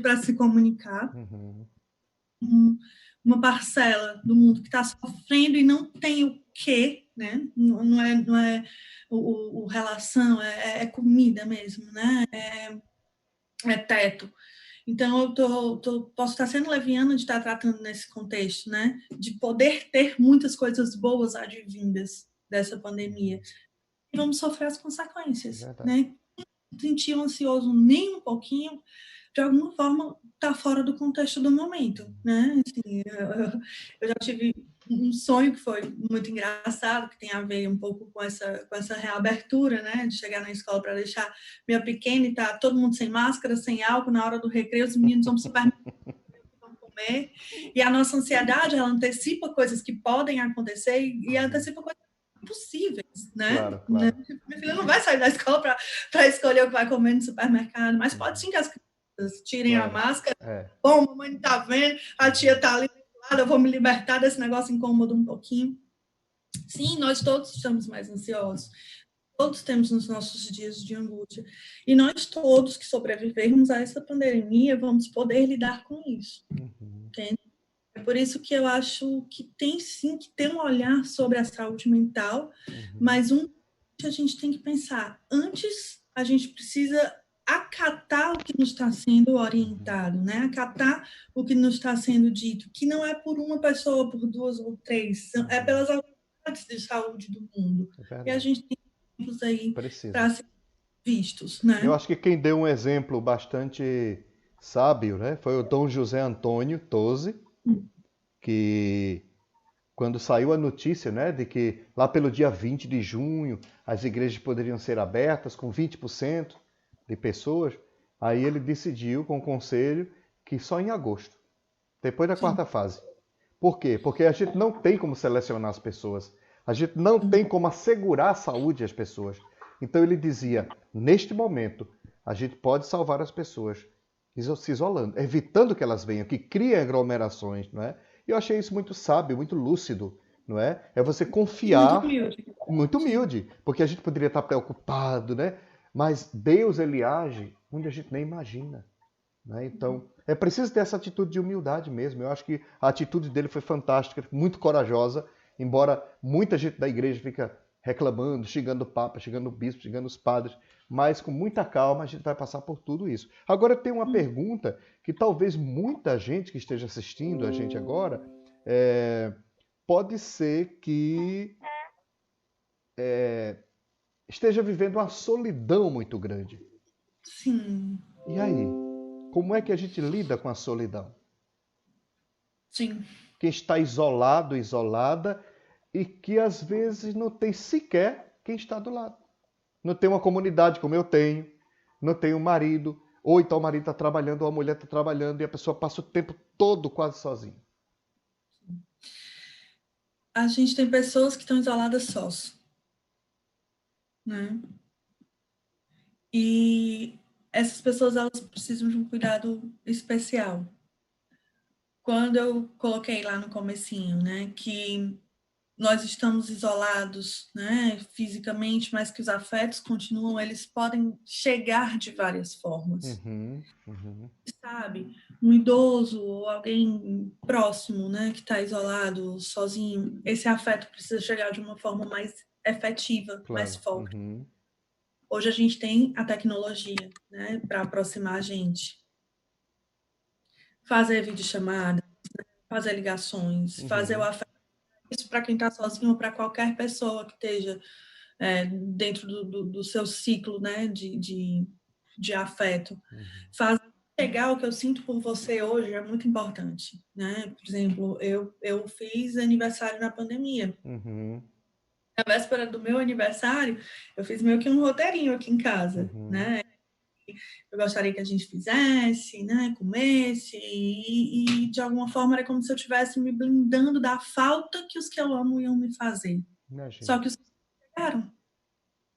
para se comunicar. Uma parcela do mundo que está sofrendo e não tem o quê, né? Não é o relação, é comida mesmo, né? É teto. Então, posso estar sendo leviana de estar tratando nesse contexto, né? De poder ter muitas coisas boas advindas dessa pandemia. E vamos sofrer as consequências, né? Não sentir ansioso nem um pouquinho, de alguma forma, está fora do contexto do momento, né? Assim, eu já tive um sonho que foi muito engraçado, que tem a ver um pouco com essa reabertura, né? De chegar na escola para deixar minha pequena e tá todo mundo sem máscara, sem álcool, na hora do recreio, os meninos vão para o supermercado, vão comer, e a nossa ansiedade, ela antecipa coisas que podem acontecer e antecipa coisas possíveis, né? Claro. Minha filha não vai sair da escola para escolher o que vai comer no supermercado, mas pode sim que as crianças tirem a máscara. Bom, a mamãe não tá vendo, a tia tá ali do lado, eu vou me libertar desse negócio incômodo um pouquinho. Sim, nós todos estamos mais ansiosos. Todos temos nos nossos dias de angústia. E nós todos que sobrevivermos a essa pandemia vamos poder lidar com isso. Entende? É por isso que eu acho que tem sim que ter um olhar sobre a saúde mental, mas a gente tem que pensar, antes a gente precisa acatar o que nos está sendo orientado, né? Acatar o que nos está sendo dito, que não é por uma pessoa, por duas ou três, é pelas autoridades de saúde do mundo. E a gente tem exemplos aí para ser vistos, né? Eu acho que quem deu um exemplo bastante sábio, né, foi o Dom José Antônio Tosi, que quando saiu a notícia, né, de que lá pelo dia 20 de junho as igrejas poderiam ser abertas com 20% de pessoas, aí ele decidiu com o conselho que só em agosto, depois da quarta fase. Por quê? Porque a gente não tem como selecionar as pessoas, a gente não tem como assegurar a saúde das pessoas. Então ele dizia, neste momento, a gente pode salvar as pessoas se isolando, evitando que elas venham, que criem aglomerações, não é? E eu achei isso muito sábio, muito lúcido, não é? É você confiar... Muito humilde, porque a gente poderia estar preocupado, né? Mas Deus, ele age onde a gente nem imagina, né? Então, é preciso ter essa atitude de humildade mesmo. Eu acho que a atitude dele foi fantástica, muito corajosa, embora muita gente da igreja fica reclamando, xingando o Papa, xingando o bispo, xingando os padres, mas com muita calma a gente vai passar por tudo isso. Agora, eu tenho uma pergunta que talvez muita gente que esteja assistindo a gente agora, pode ser que esteja vivendo uma solidão muito grande. Sim, E aí? Como é que a gente lida com a solidão? sim. Quem está isolado, isolada, e que às vezes não tem sequer quem está do lado. Não tem uma comunidade como eu tenho, não tem um marido, ou então o marido está trabalhando, ou a mulher está trabalhando, e a pessoa passa o tempo todo quase sozinha. A gente tem pessoas que estão isoladas sós, né? E essas pessoas, elas precisam de um cuidado especial. Quando eu coloquei lá no comecinho, né, que nós estamos isolados, né, fisicamente, mas que os afetos continuam, eles podem chegar de várias formas. Uhum, uhum. Sabe? Um idoso ou alguém próximo, né, que está isolado, sozinho, esse afeto precisa chegar de uma forma mais efetiva, mais Claro. forte. Uhum, Hoje a gente tem a tecnologia, né, para aproximar a gente. Fazer videochamada, fazer ligações, fazer o uhum, afeto. Isso para quem está sozinho ou para qualquer pessoa que esteja dentro do seu ciclo, né, de afeto. uhum, Fazer chegar o que eu sinto por você hoje é muito importante, né? Por exemplo, eu fiz aniversário na pandemia. uhum, Na véspera do meu aniversário, eu fiz meio que um roteirinho aqui em casa, uhum. né? Eu gostaria que a gente fizesse, né? Comesse, e de alguma forma era como se eu estivesse me blindando da falta que os que eu amo iam me fazer. Imagina. Só que os que chegaram.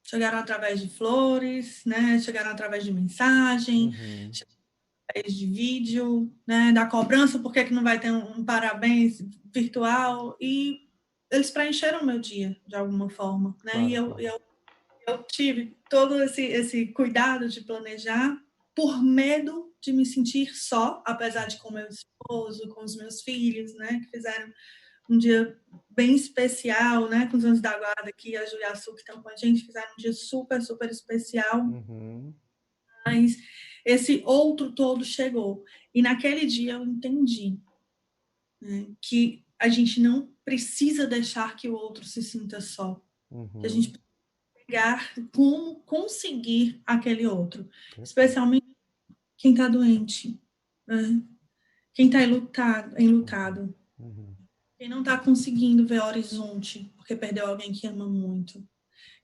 Chegaram através de flores, né? Chegaram através de mensagem, Uhum, através de vídeo, né? Da cobrança, por que não vai ter um parabéns virtual? E eles preencheram o meu dia, de alguma forma, né? E claro, eu, claro. eu, eu tive todo esse cuidado de planejar por medo de me sentir só, apesar de com meu esposo, com os meus filhos, né? Que fizeram um dia bem especial, né? Com os Anjos da Guarda aqui, a Julia Su, que estão com a gente, fizeram um dia super, super especial, Uhum, mas esse outro todo chegou. E naquele dia eu entendi, né, que a gente não precisa deixar que o outro se sinta só, que a gente uhum. precisa pegar como conseguir aquele outro, Perfeito. especialmente quem está doente, né? Quem está Uhum, enlutado, uhum, quem não está conseguindo ver horizonte porque perdeu alguém que ama muito.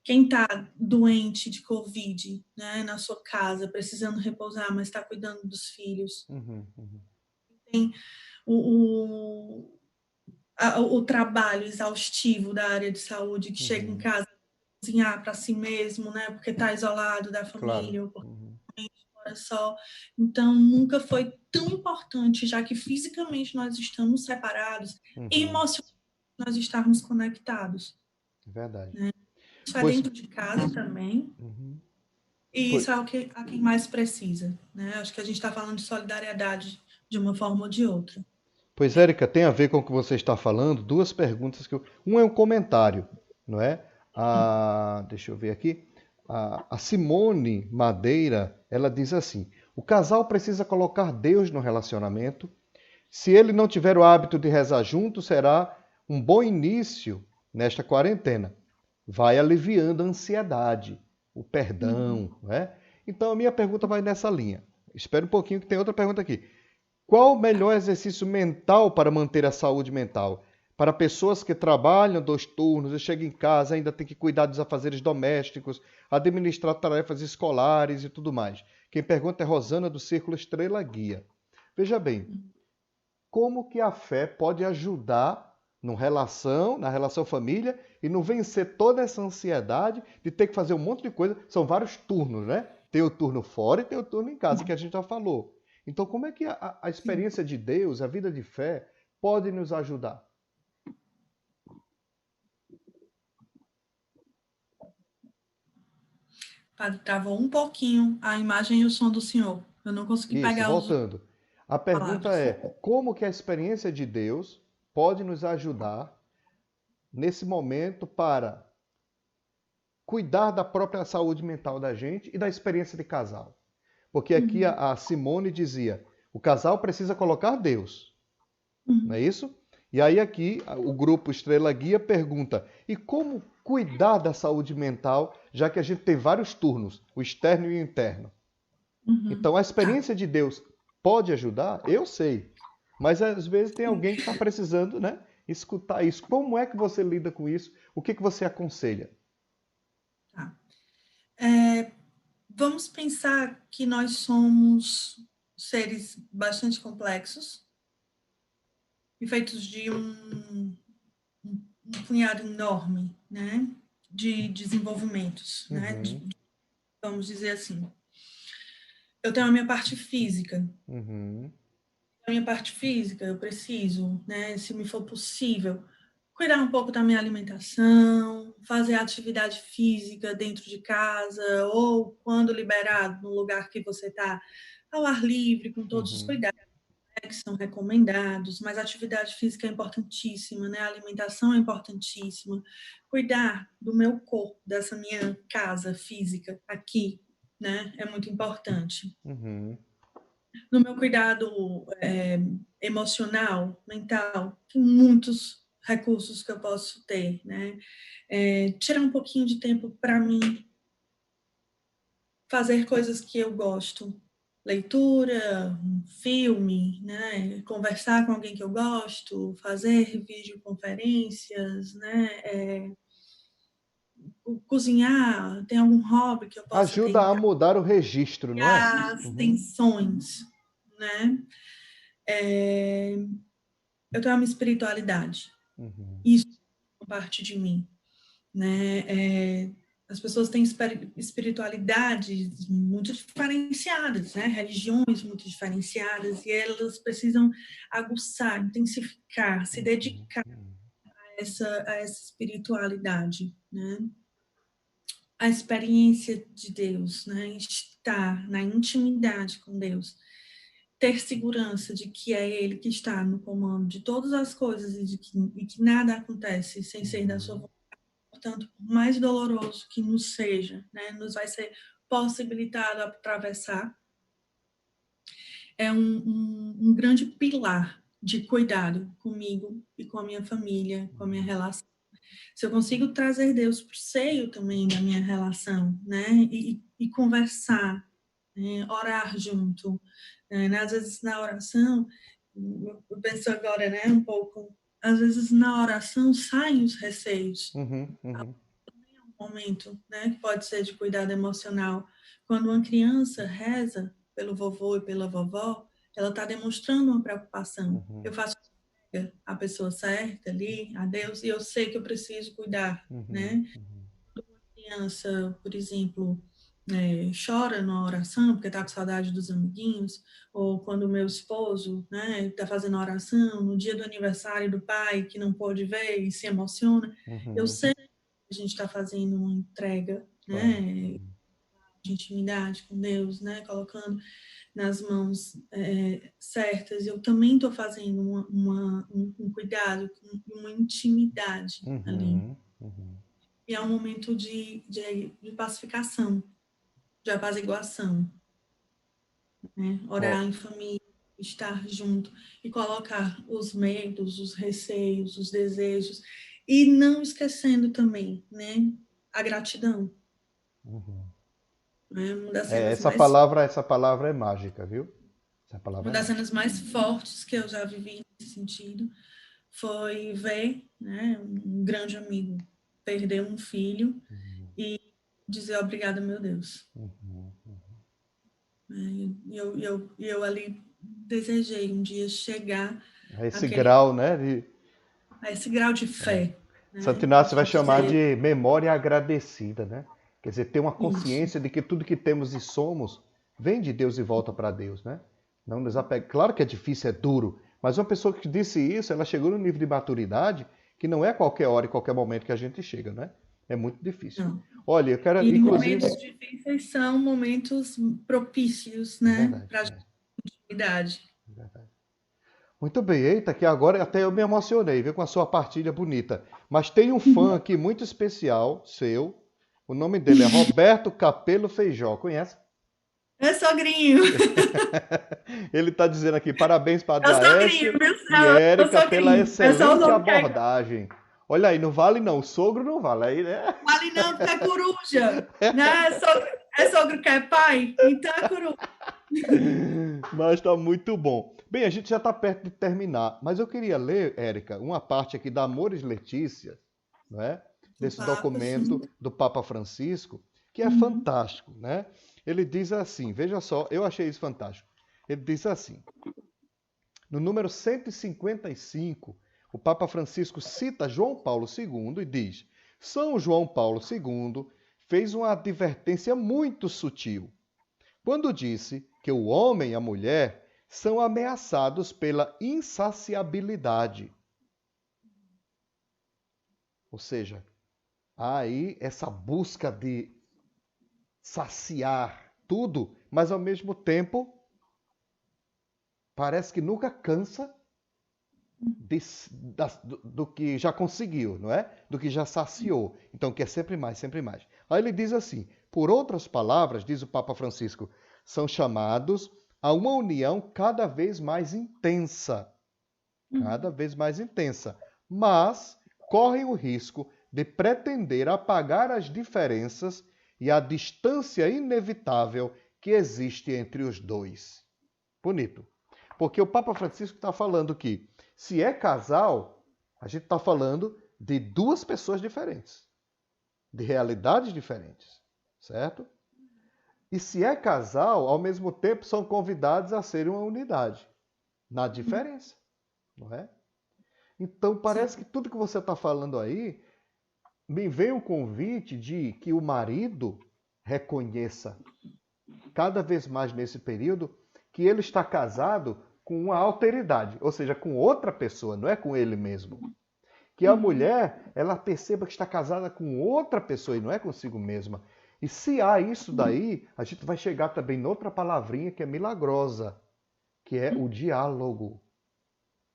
Quem está doente de Covid, né, na sua casa, precisando repousar, mas está cuidando dos filhos. uhum, uhum, Tem o, o trabalho exaustivo da área de saúde que chega em uhum. casa cozinhar para si mesmo, né, porque está isolado da Claro. família ou porque Uhum, mora só. Então, nunca foi tão importante, já que fisicamente nós estamos separados, e uhum. emocionalmente nós estarmos conectados. Verdade. Né? Isso é Pois, dentro de casa também. uhum, E pois, isso é o que a quem mais precisa, né? Acho que a gente está falando de solidariedade de uma forma ou de outra. pois, Érica, tem a ver com o que você está falando. Duas perguntas que eu... Um é um comentário, não é? Deixa eu ver aqui. A Simone Madeira, ela diz assim: o casal precisa colocar Deus no relacionamento. Se ele não tiver o hábito de rezar junto, será um bom início nesta quarentena. Vai aliviando a ansiedade, o Uhum. perdão, né? Então a minha pergunta vai nessa linha. Espera um pouquinho que tem outra pergunta aqui. Qual o melhor exercício mental para manter a saúde mental? Para pessoas que trabalham 2 turnos e chegam em casa, ainda tem que cuidar dos afazeres domésticos, administrar tarefas escolares e tudo mais. Quem pergunta é Rosana do Círculo Estrela Guia. Veja bem, como que a fé pode ajudar na relação família e não vencer toda essa ansiedade de ter que fazer um monte de coisa. São vários turnos, né? Tem o turno fora e tem o turno em casa, que a gente já falou. Então, como é que a Sim. experiência de Deus, a vida de fé, pode nos ajudar? Padre, travou um pouquinho a imagem e o som do senhor. Eu não consegui Isso, pegar as voltando. A pergunta palavras. é: como que a experiência de Deus pode nos ajudar nesse momento para cuidar da própria saúde mental da gente e da experiência de casal? Porque aqui Uhum, a Simone dizia: o casal precisa colocar Deus, não uhum. é isso? E aí aqui o grupo Estrela Guia pergunta: e como cuidar da saúde mental, já que a gente tem vários turnos, o externo e o interno? Uhum. Então a Tá. experiência de Deus pode ajudar? Eu sei. Mas às vezes tem alguém que está precisando, né, escutar isso. Como é que você lida com isso? O que que você aconselha? Tá. É, vamos pensar que nós somos seres bastante complexos e feitos de um punhado enorme, né, de desenvolvimentos, né, Uhum, vamos dizer assim. Eu tenho a minha parte física. uhum, A minha parte física, eu preciso, né, se me for possível, cuidar um pouco da minha alimentação, fazer atividade física dentro de casa ou quando liberado no lugar que você está ao ar livre, com todos os uhum, cuidados, né, que são recomendados, mas a atividade física é importantíssima, né? A alimentação é importantíssima. Cuidar do meu corpo, dessa minha casa física aqui, né, é muito importante. uhum, No meu cuidado emocional, mental, tem muitos recursos que eu posso ter, né? Tirar um pouquinho de tempo para mim, fazer coisas que eu gosto, leitura, um filme, né? Conversar com alguém que eu gosto, fazer videoconferências, né? Cozinhar, tem algum hobby que eu possa ter ajuda em a casa, mudar o registro, não é? as Uhum, tensões, né? É, eu tenho uma espiritualidade. uhum, Isso é parte de mim, né? As pessoas têm espiritualidades muito diferenciadas, né? Religiões muito diferenciadas e elas precisam aguçar, intensificar, se uhum, dedicar uhum, a essa espiritualidade, né? A experiência de Deus, né? Estar na intimidade com Deus, ter segurança de que é Ele que está no comando de todas as coisas e que nada acontece sem ser da sua uhum, vontade. Portanto, por mais doloroso que nos seja, né, nos vai ser possibilitado atravessar, é um grande pilar de cuidado comigo e com a minha família, com a minha relação. Se eu consigo trazer Deus para o seio também da minha relação, né, e conversar, né, orar junto, né, às vezes na oração, eu penso agora, né, um pouco, às vezes na oração saem os receios, uhum, uhum, momento, né, que pode ser de cuidado emocional. Quando uma criança reza pelo vovô e pela vovó, ela está demonstrando uma preocupação. uhum, Eu faço a pessoa certa ali, a Deus, e eu sei que eu preciso cuidar, uhum, né? A criança, por exemplo, chora na oração porque está com saudade dos amiguinhos, ou quando o meu esposo, né, está fazendo oração no dia do aniversário do pai que não pôde ver e se emociona, eu uhum, sei a gente está fazendo uma entrega, claro. né, Uhum, de intimidade com Deus, né, colocando nas mãos certas. Eu também estou fazendo um cuidado, uma intimidade ali. uhum, uhum. E é um momento de pacificação, de apaziguação, né? Orar Ó, em família, estar junto e colocar os medos, os receios, os desejos e não esquecendo também, né, a gratidão. uhum. Né? É, essa palavra é mágica, viu? Essa palavra Uma é das mágica. cenas mais fortes que eu já vivi nesse sentido foi ver, né, um grande amigo perder um filho Uhum, e dizer obrigada, meu Deus. uhum, uhum. Eu ali desejei um dia chegar Esse àquele, grau, né? De, a esse grau de fé, Santo né, Inácio de vai chamar dizer de memória agradecida, né? Quer dizer, ter uma isso. consciência de que tudo que temos e somos vem de Deus e volta para Deus, né? Não nos apega. Claro que é difícil, é duro, mas uma pessoa que disse isso, ela chegou no nível de maturidade que não é a qualquer hora e qualquer momento que a gente chega, né? É muito difícil. Não. Olha, eu quero, E inclusive... momentos difíceis são momentos propícios, né, Verdade, para a intimidade. verdade. Muito bem, eita, que agora até eu me emocionei, viu, com a sua partilha bonita. Mas tem um fã aqui muito especial, seu. O nome dele é Roberto Capelo Feijó. Conhece? É sogrinho. Ele está dizendo aqui, parabéns para É o sogrinho, Adaécio viu? e É o Érica pela sogrinho. É só o excelente nome que é. abordagem. Olha aí, não vale não, o sogro não vale aí, né? Não vale não, porque é coruja. Né? É sogro que é pai, então é coruja. Mas está muito bom. Bem, a gente já está perto de terminar, mas eu queria ler, Érica, uma parte aqui da Amores Letícia, não é? Desse Papa, sim. documento do Papa Francisco, que é fantástico, né? Ele diz assim, veja só, eu achei isso fantástico. Ele diz assim, no número 155, o Papa Francisco cita João Paulo II e diz: São João Paulo II fez uma advertência muito sutil quando disse que o homem e a mulher são ameaçados pela insaciabilidade. Ou seja, há aí essa busca de saciar tudo, mas ao mesmo tempo parece que nunca cansa do que já conseguiu, não é? Do que já saciou. Então quer sempre mais, sempre mais. Aí ele diz assim, por outras palavras, diz o Papa Francisco, são chamados a uma união cada vez mais intensa. Cada vez mais intensa. Mas correm o risco de pretender apagar as diferenças e a distância inevitável que existe entre os dois. Bonito. Porque o Papa Francisco está falando que, se é casal, a gente está falando de duas pessoas diferentes, de realidades diferentes, certo? E se é casal, ao mesmo tempo são convidados a serem uma unidade, na diferença, não é? Então parece que tudo que você está falando aí, me vem o convite de que o marido reconheça, cada vez mais nesse período, que ele está casado com uma alteridade, ou seja, com outra pessoa, não é com ele mesmo. Que a mulher, ela perceba que está casada com outra pessoa e não é consigo mesma. E se há isso daí, a gente vai chegar também noutra palavrinha que é milagrosa, que é o diálogo.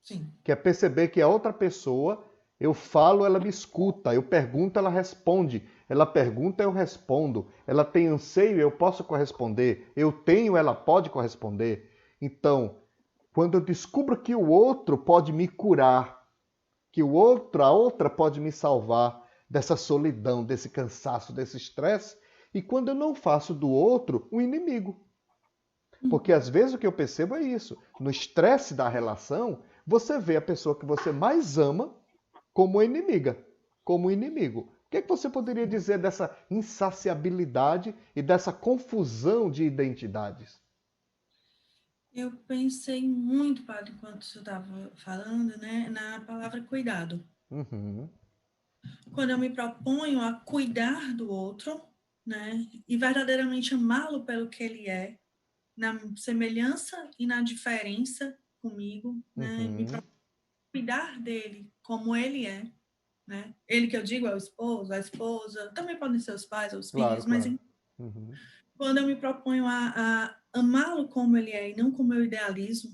Sim. Que é perceber que a outra pessoa, eu falo, ela me escuta, eu pergunto, ela responde, ela pergunta, eu respondo, ela tem anseio, eu posso corresponder, eu tenho, ela pode corresponder. Então, quando eu descubro que o outro pode me curar, que o outro, a outra pode me salvar dessa solidão, desse cansaço, desse estresse, e quando eu não faço do outro um inimigo. Porque às vezes o que eu percebo é isso. No estresse da relação, você vê a pessoa que você mais ama como inimiga, como inimigo. O que é que você poderia dizer dessa insaciabilidade e dessa confusão de identidades? Eu pensei muito, padre, enquanto você estava falando, né, na palavra cuidado. Uhum. Quando eu me proponho a cuidar do outro, né, e verdadeiramente amá-lo pelo que ele é, na semelhança e na diferença comigo, né, me Uhum. proponho a cuidar dele como ele é, né, ele que eu digo é o esposo, a esposa, também podem ser os pais ou os Claro, filhos, mas claro. Uhum. quando eu me proponho a amá-lo como ele é e não como eu idealizo,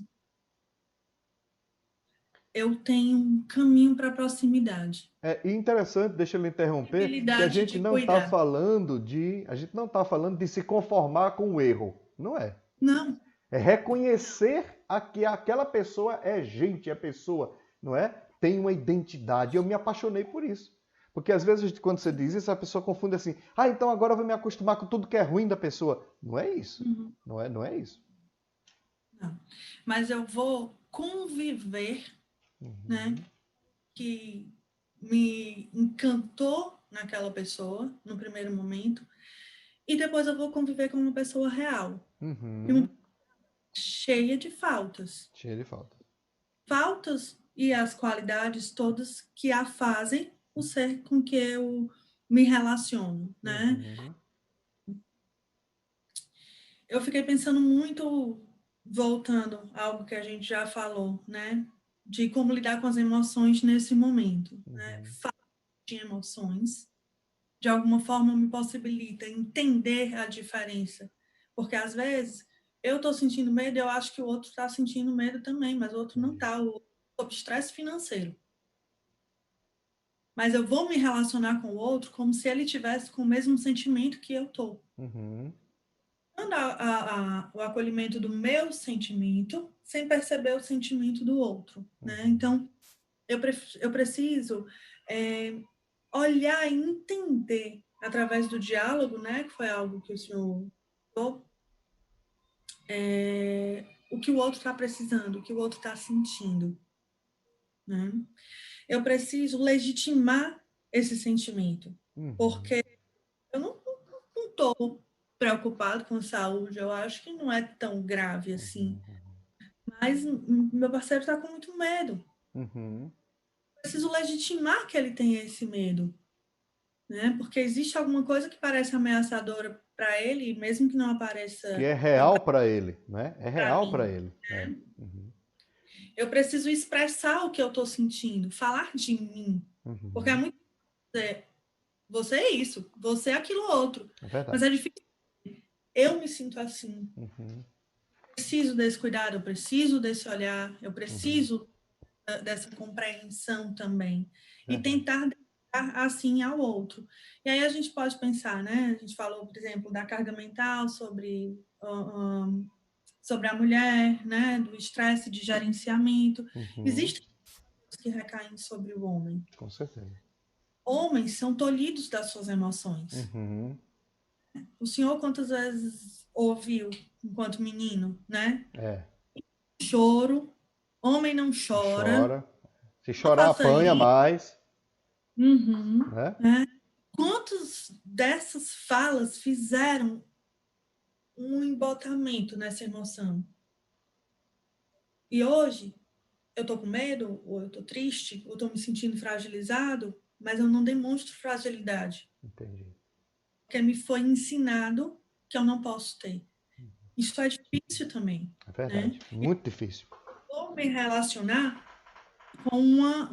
eu tenho um caminho para a proximidade. É interessante, deixa eu lhe interromper, que Possibilidade de cuidar. a gente não está falando de se conformar com o erro, não é? Não, É reconhecer que aquela pessoa é gente, é pessoa, não é? Tem uma identidade. Eu me apaixonei por isso. Porque às vezes, quando você diz isso, a pessoa confunde assim: ah, então agora eu vou me acostumar com tudo que é ruim da pessoa. Não é isso. Não é isso. não. Mas eu vou conviver, né? Que me encantou naquela pessoa, no primeiro momento, e depois eu vou conviver com uma pessoa real. E uma cheia de faltas. Cheio de falta. Faltas e as qualidades todas que a fazem o ser com que eu me relaciono, né? Eu fiquei pensando muito, voltando a algo que a gente já falou, né? De como lidar com as emoções nesse momento, né? Falta de emoções, de alguma forma, me possibilita entender a diferença. Porque, às vezes, eu estou sentindo medo e eu acho que o outro está sentindo medo também, mas o outro não está, sob estresse financeiro. Mas eu vou me relacionar com o outro como se ele tivesse com o mesmo sentimento que eu estou. Dando o acolhimento do meu sentimento, sem perceber o sentimento do outro. Né? Então, eu preciso olhar e entender, através do diálogo, né, que foi algo que o senhor falou, o que o outro está precisando, o que o outro está sentindo. Né? Eu preciso legitimar esse sentimento, porque eu não estou preocupado com saúde, eu acho que não é tão grave assim, mas meu parceiro está com muito medo. Preciso legitimar que ele tenha esse medo, né? Porque existe alguma coisa que parece ameaçadora para ele, mesmo que não apareça... Que é real para ele, né? É real para ele. Né? Eu preciso expressar o que eu estou sentindo, falar de mim. Porque é muito... Você é isso, você é aquilo outro. Mas é difícil. Eu me sinto assim. Eu preciso desse cuidado, eu preciso desse olhar, eu preciso dessa compreensão também. E tentar dar assim ao outro. E aí a gente pode pensar, né? A gente falou, por exemplo, da carga mental, sobre a mulher, né? Do estresse de gerenciamento. Existem coisas que recaem sobre o homem. Com certeza. Homens são tolhidos das suas emoções. O senhor quantas vezes ouviu, enquanto menino, né? Choro. Homem não chora. Se chorar, apanha mais. Né? Quantas dessas falas fizeram um embotamento nessa emoção? E hoje, eu tô com medo, ou eu tô triste, ou tô me sentindo fragilizado, mas eu não demonstro fragilidade. Entendi. Porque me foi ensinado que eu não posso ter. Isso é difícil também. É verdade. Né? Muito difícil. Vou me relacionar com uma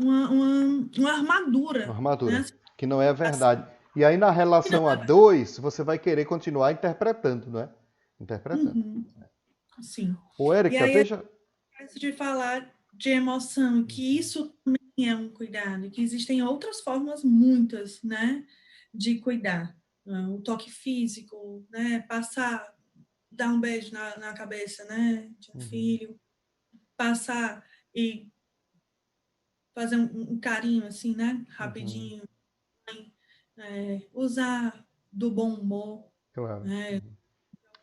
armadura. Uma armadura, né? que não é a verdade. Assim, e aí, na relação a dois, você vai querer continuar interpretando, não é? Interpretando. Sim. Ô, Érica, veja... de falar de emoção, que isso também é um cuidado, que existem outras formas, muitas, né, de cuidar. O toque físico, né, passar, dar um beijo na cabeça, né, de um filho, passar e fazer um carinho, assim, né, rapidinho, usar do bom humor, claro. né,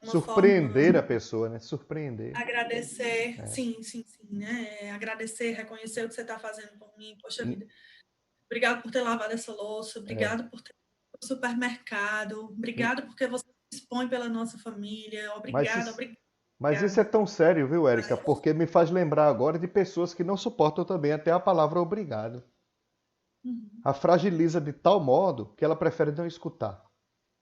surpreender forma, a pessoa, né? Surpreender. Agradecer, sim, né? Agradecer, reconhecer o que você está fazendo por mim. Poxa vida, obrigado por ter lavado essa louça, obrigado por ter ido ao supermercado, obrigado porque você se expõe pela nossa família, obrigado. Mas isso é tão sério, viu, Érica? Porque me faz lembrar agora de pessoas que não suportam também até a palavra obrigado. A fragiliza de tal modo que ela prefere não escutar.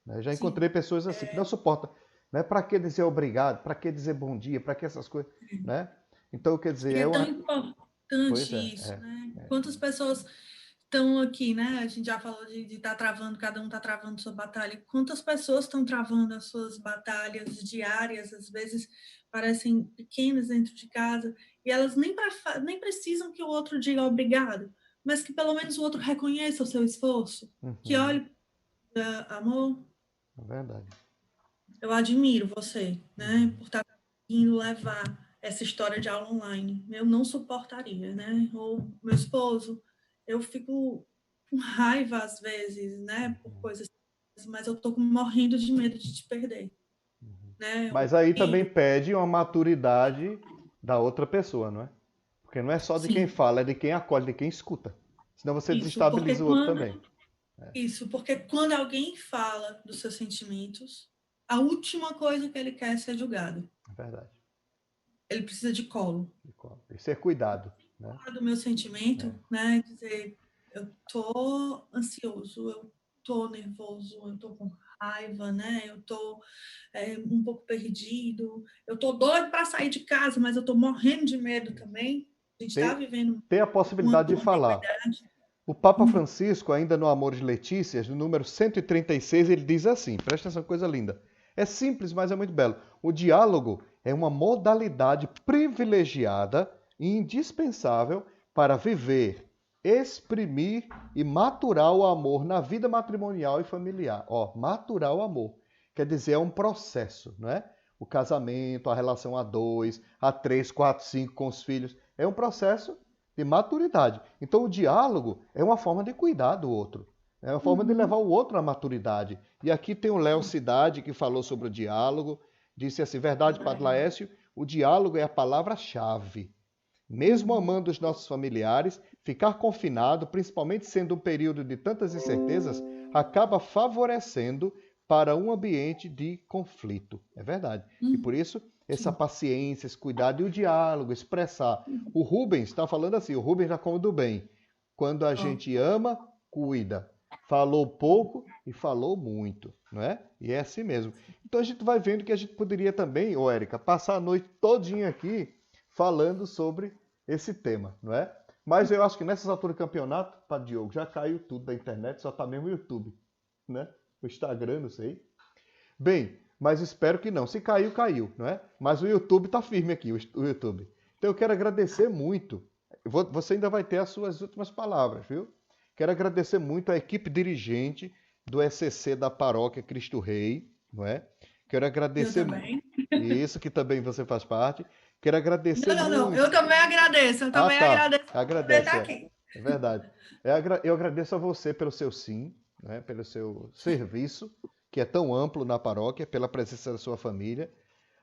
Né? Já encontrei pessoas assim que não suportam. Né? Para que dizer obrigado? Para que dizer bom dia? Para que essas coisas? Né? Então, quer dizer... É tão importante isso, né? Quantas pessoas estão aqui, né? A gente já falou de estar travando, cada um está travando sua batalha. Quantas pessoas estão travando as suas batalhas diárias, às vezes parecem pequenas dentro de casa, e elas nem precisam que o outro diga obrigado, mas que pelo menos o outro reconheça o seu esforço, que olhe, amor, é verdade. Eu admiro você, né, por estar conseguindo levar essa história de aula online. Eu não suportaria, né? Ou meu esposo, eu fico com raiva às vezes, né, por coisas, mas eu tô morrendo de medo de te perder. Né? Mas aí também pede uma maturidade da outra pessoa, não é? Porque não é só de quem fala, é de quem acolhe, de quem escuta. Senão você desestabiliza o outro também. Isso, porque quando alguém fala dos seus sentimentos, a última coisa que ele quer é ser julgado. É verdade. Ele precisa de colo. E ser cuidado. Né? Do meu sentimento, né? Dizer, eu tô ansioso, eu tô nervoso, eu tô com raiva, né? Eu tô um pouco perdido, eu tô doido para sair de casa, mas eu tô morrendo de medo também. A gente está vivendo ter a possibilidade de falar. O Papa Francisco, ainda no Amor de Letícias, no número 136, ele diz assim, presta atenção, coisa linda. É simples, mas é muito belo. O diálogo é uma modalidade privilegiada e indispensável para viver, exprimir e maturar o amor na vida matrimonial e familiar. Ó, maturar o amor. Quer dizer, é um processo, não é? O casamento, a relação a 2, a 3, 4, 5 com os filhos. É um processo de maturidade. Então, o diálogo é uma forma de cuidar do outro. É uma forma de levar o outro à maturidade. E aqui tem o Léo Cidade, que falou sobre o diálogo. Disse assim, verdade, Padre Laércio, o diálogo é a palavra-chave. Mesmo amando os nossos familiares, ficar confinado, principalmente sendo um período de tantas incertezas, acaba favorecendo para um ambiente de conflito. É verdade. E por isso, essa paciência, esse cuidado e o diálogo, expressar. O Rubens está falando assim, o Rubens já come do bem. Quando a gente ama, cuida. Falou pouco e falou muito, não é? E é assim mesmo. Então a gente vai vendo que a gente poderia também, ô Érica, passar a noite todinha aqui falando sobre esse tema, não é? Mas eu acho que nessas alturas do campeonato, Padre Diogo, já caiu tudo da internet, só está mesmo o YouTube, né? O Instagram, não sei. Bem, mas espero que não. Se caiu, caiu, não é? Mas o YouTube está firme aqui, o YouTube. Então eu quero agradecer muito. Você ainda vai ter as suas últimas palavras, viu? Quero agradecer muito à equipe dirigente do ECC da Paróquia Cristo Rei, não é? Quero agradecer... Eu também. Isso, que também você faz parte. Quero agradecer Não, eu também agradeço. Eu também agradeço por Agradece, estar aqui. é verdade. Eu agradeço a você pelo seu sim, né? Pelo seu serviço, que é tão amplo na paróquia, pela presença da sua família.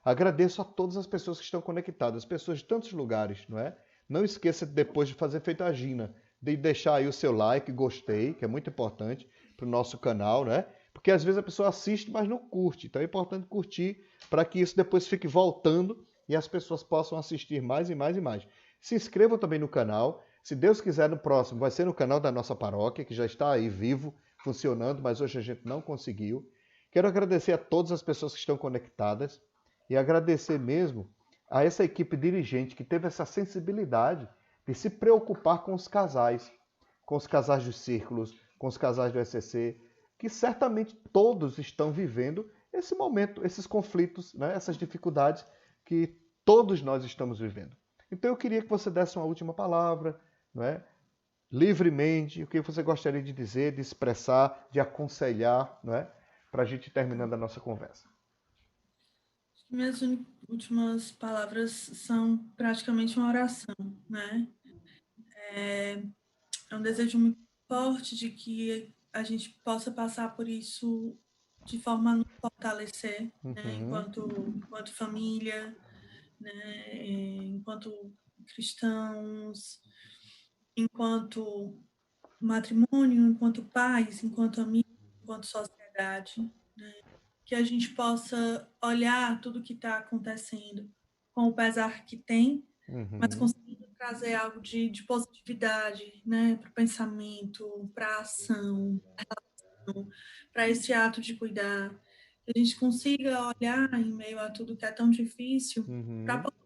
Agradeço a todas as pessoas que estão conectadas, pessoas de tantos lugares, não é? Não esqueça, depois de fazer feito a Gina, de deixar aí o seu like, gostei, que é muito importante para o nosso canal, né? Porque às vezes a pessoa assiste, mas não curte. Então é importante curtir para que isso depois fique voltando e as pessoas possam assistir mais e mais e mais. Se inscrevam também no canal. Se Deus quiser, no próximo vai ser no canal da nossa paróquia, que já está aí vivo, funcionando, mas hoje a gente não conseguiu. Quero agradecer a todas as pessoas que estão conectadas e agradecer mesmo a essa equipe dirigente que teve essa sensibilidade de se preocupar com os casais dos círculos, com os casais do ECC, que certamente todos estão vivendo esse momento, esses conflitos, né, essas dificuldades que todos nós estamos vivendo. Então eu queria que você desse uma última palavra, não é? Livremente, o que você gostaria de dizer, de expressar, de aconselhar, não é? Para a gente ir terminando a nossa conversa. Minhas últimas palavras são praticamente uma oração, né? É um desejo muito forte de que a gente possa passar por isso de forma a nos fortalecer, né? Enquanto família, né? Enquanto cristãos, enquanto matrimônio, enquanto pais, enquanto amigos, enquanto sociedade, né? Que a gente possa olhar tudo que está acontecendo com o pesar que tem, mas conseguindo trazer algo de positividade, né, para o pensamento, para a ação, para esse ato de cuidar. Que a gente consiga olhar em meio a tudo que é tão difícil, para poder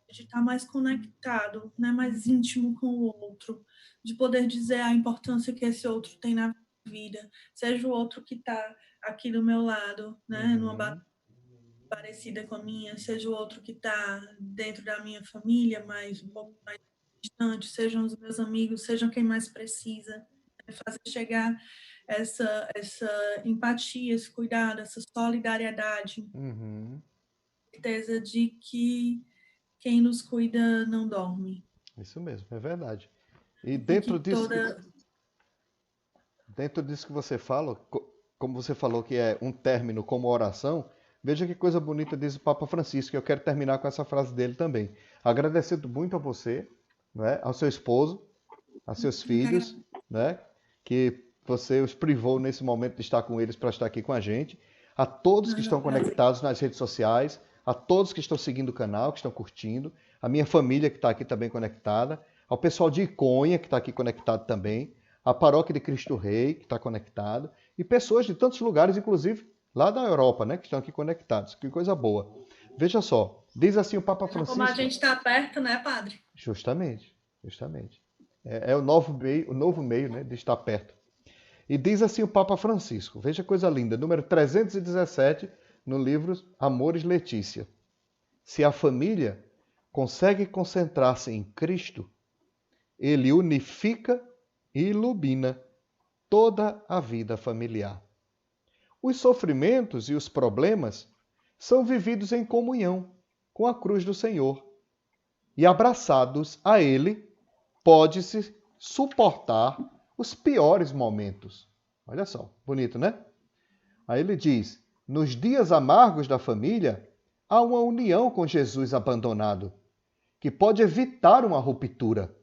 estar mais conectado, né, mais íntimo com o outro, de poder dizer a importância que esse outro tem na vida, seja o outro que está aqui do meu lado, né, numa batalha parecida com a minha, seja o outro que está dentro da minha família, mas um pouco mais distante, sejam os meus amigos, sejam quem mais precisa, fazer chegar essa empatia, esse cuidado, essa solidariedade, certeza de que quem nos cuida não dorme. Isso mesmo, é verdade. E dentro disso que você fala, como você falou que é um término como oração, veja que coisa bonita diz o Papa Francisco, e eu quero terminar com essa frase dele também. Agradecendo muito a você, né, ao seu esposo, aos seus filhos, né, que você os privou nesse momento de estar com eles para estar aqui com a gente, a todos que estão conectados nas redes sociais, a todos que estão seguindo o canal, que estão curtindo, a minha família que está aqui também conectada, ao pessoal de Iconha que está aqui conectado também, a Paróquia de Cristo Rei que está conectado, e pessoas de tantos lugares, inclusive lá da Europa, né, que estão aqui conectados. Que coisa boa. Veja só, diz assim o Papa Francisco... Como a gente está perto, né, padre? Justamente. É o novo meio, né, de estar perto. E diz assim o Papa Francisco, veja que coisa linda, número 317, no livro Amores Letícia. Se a família consegue concentrar-se em Cristo, ele unifica e ilumina toda a vida familiar. Os sofrimentos e os problemas são vividos em comunhão com a cruz do Senhor. E abraçados a Ele, pode-se suportar os piores momentos. Olha só, bonito, né? Aí ele diz, nos dias amargos da família, há uma união com Jesus abandonado, que pode evitar uma ruptura.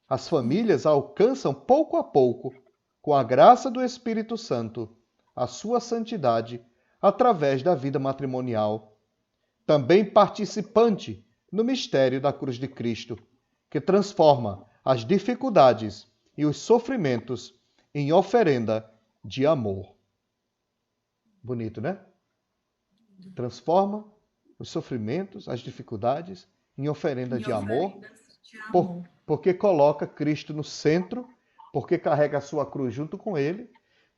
As famílias alcançam pouco a pouco, com a graça do Espírito Santo, a sua santidade através da vida matrimonial. Também participante no mistério da cruz de Cristo, que transforma as dificuldades e os sofrimentos em oferenda de amor. Bonito, né? Transforma os sofrimentos, as dificuldades em oferenda de amor, porque coloca Cristo no centro, porque carrega a sua cruz junto com ele,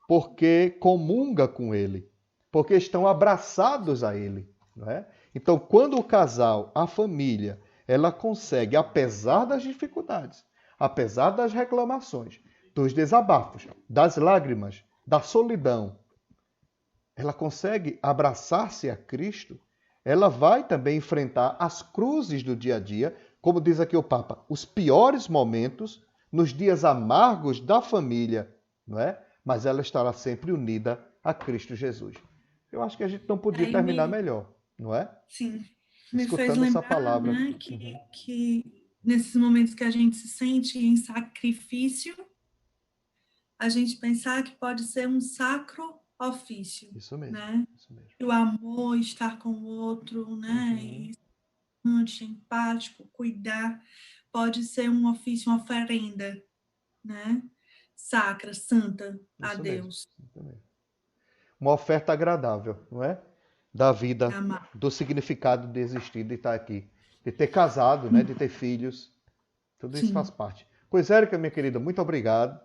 porque comunga com ele, porque estão abraçados a ele, não é? Então, quando o casal, a família, ela consegue, apesar das dificuldades, apesar das reclamações, dos desabafos, das lágrimas, da solidão, ela consegue abraçar-se a Cristo, ela vai também enfrentar as cruzes do dia a dia, como diz aqui o Papa, os piores momentos, nos dias amargos da família, não é? Mas ela estará sempre unida a Cristo Jesus. Eu acho que a gente não podia terminar melhor, não é? Sim. Me fez lembrar, essa palavra, né, que nesses momentos que a gente se sente em sacrifício, a gente pensar que pode ser um sacro ofício. Isso mesmo. Né? Isso mesmo. E o amor, estar com o outro, né? E empático, cuidar, pode ser um ofício, uma oferenda, né? Sacra, santa a Deus. Uma oferta agradável, não é? Da vida, do significado de existir, de estar aqui, de ter casado, né? De ter filhos. Tudo isso faz parte. Pois, Érica, minha querida, muito obrigado.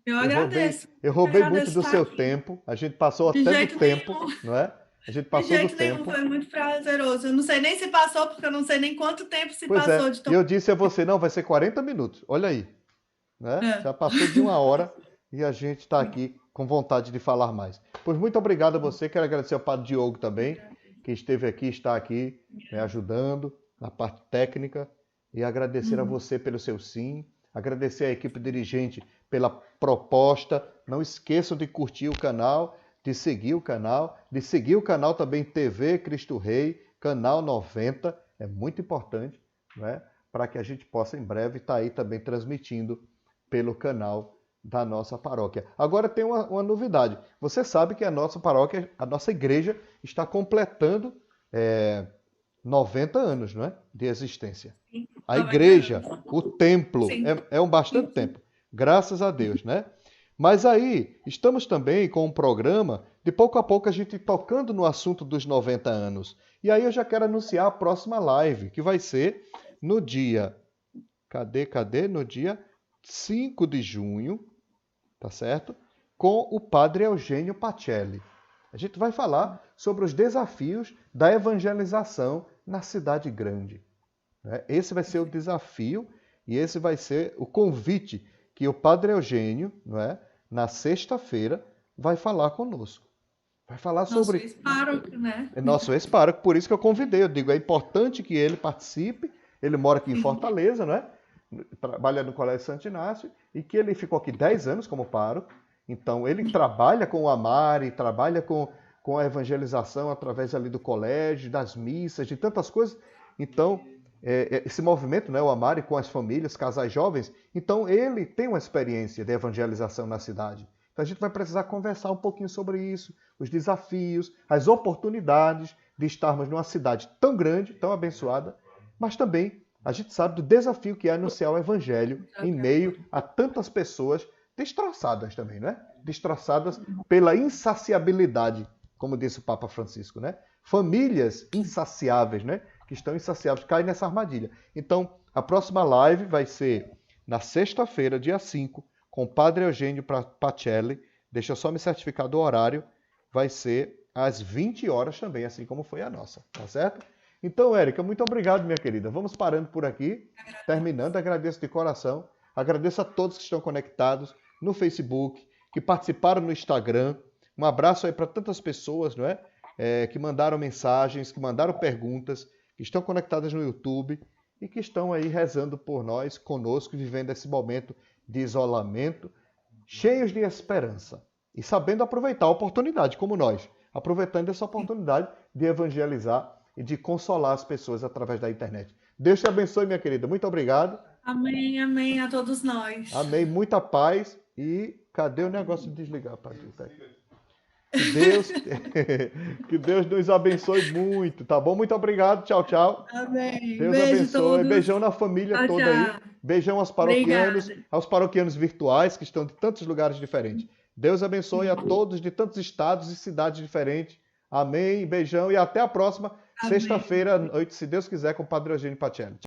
Eu agradeço. Eu roubei muito do seu tempo. A gente passou até do tempo, não é? A gente passou do tempo. Foi muito prazeroso. Eu não sei nem se passou, porque eu não sei nem quanto tempo se passou. E eu disse a você, não, vai ser 40 minutos. Olha aí. Né? Já passou de 1 hora e a gente está aqui com vontade de falar mais. Pois muito obrigado a você. Quero agradecer ao Padre Diogo também, que esteve aqui, está aqui, me ajudando na parte técnica. E agradecer a você pelo seu sim. Agradecer à equipe dirigente pela proposta. Não esqueçam de curtir o canal, de seguir o canal também TV Cristo Rei, canal 90, é muito importante, né? Para que a gente possa em breve estar aí também transmitindo pelo canal da nossa paróquia. Agora tem uma novidade, você sabe que a nossa paróquia, a nossa igreja está completando 90 anos, não é? De existência. Sim, a igreja, o templo, é um bastante tempo, graças a Deus, né? Mas aí, estamos também com um programa de pouco a pouco a gente tocando no assunto dos 90 anos. E aí eu já quero anunciar a próxima live, que vai ser no dia... No dia 5 de junho, tá certo? Com o Padre Eugênio Pacelli. A gente vai falar sobre os desafios da evangelização na cidade grande. Esse vai ser o desafio e esse vai ser o convite que o Padre Eugênio, não é, na sexta-feira, vai falar conosco. Vai falar sobre... Nosso ex-pároco, né? Nosso ex-pároco, por isso que eu convidei. Eu digo, é importante que ele participe. Ele mora aqui em Fortaleza, não é? Trabalha no Colégio Santo Inácio e que ele ficou aqui 10 anos como pároco. Então, ele trabalha com o Amari, trabalha com a evangelização através ali do colégio, das missas, de tantas coisas. Então, esse movimento, né, o Amari com as famílias, casais jovens, então ele tem uma experiência de evangelização na cidade. Então, a gente vai precisar conversar um pouquinho sobre isso, os desafios, as oportunidades de estarmos numa cidade tão grande, tão abençoada, mas também a gente sabe do desafio que é anunciar o evangelho em meio a tantas pessoas destroçadas também, né? Destroçadas pela insaciabilidade, como disse o Papa Francisco, né? Famílias insaciáveis, né? Que estão insaciáveis, caem nessa armadilha. Então, a próxima live vai ser na sexta-feira, dia 5, com o Padre Eugênio Pacelli. Deixa eu só me certificar do horário. Vai ser às 20 horas também, assim como foi a nossa, tá certo? Então, Érica, muito obrigado, minha querida. Vamos parando por aqui, terminando. Agradeço de coração. Agradeço a todos que estão conectados no Facebook, que participaram no Instagram. Um abraço aí para tantas pessoas, não é? Que mandaram mensagens, que mandaram perguntas, que estão conectadas no YouTube e que estão aí rezando por nós, conosco, vivendo esse momento de isolamento, cheios de esperança e sabendo aproveitar a oportunidade, como nós, aproveitando essa oportunidade de evangelizar e de consolar as pessoas através da internet. Deus te abençoe, minha querida. Muito obrigado. Amém, amém a todos nós. Amém. Muita paz. E cadê o negócio de desligar, Padre? Que Deus nos abençoe muito, tá bom? Muito obrigado. Tchau, tchau. Amém. Deus Beijo abençoe. todos. Beijão na família Tchau, toda tchau. aí. Beijão aos Obrigada. paroquianos virtuais que estão de tantos lugares diferentes. Deus abençoe a todos de tantos estados e cidades diferentes. Amém. Beijão e até a próxima Amém. sexta-feira à noite, se Deus quiser, com o Padre Eugênio Pacelli.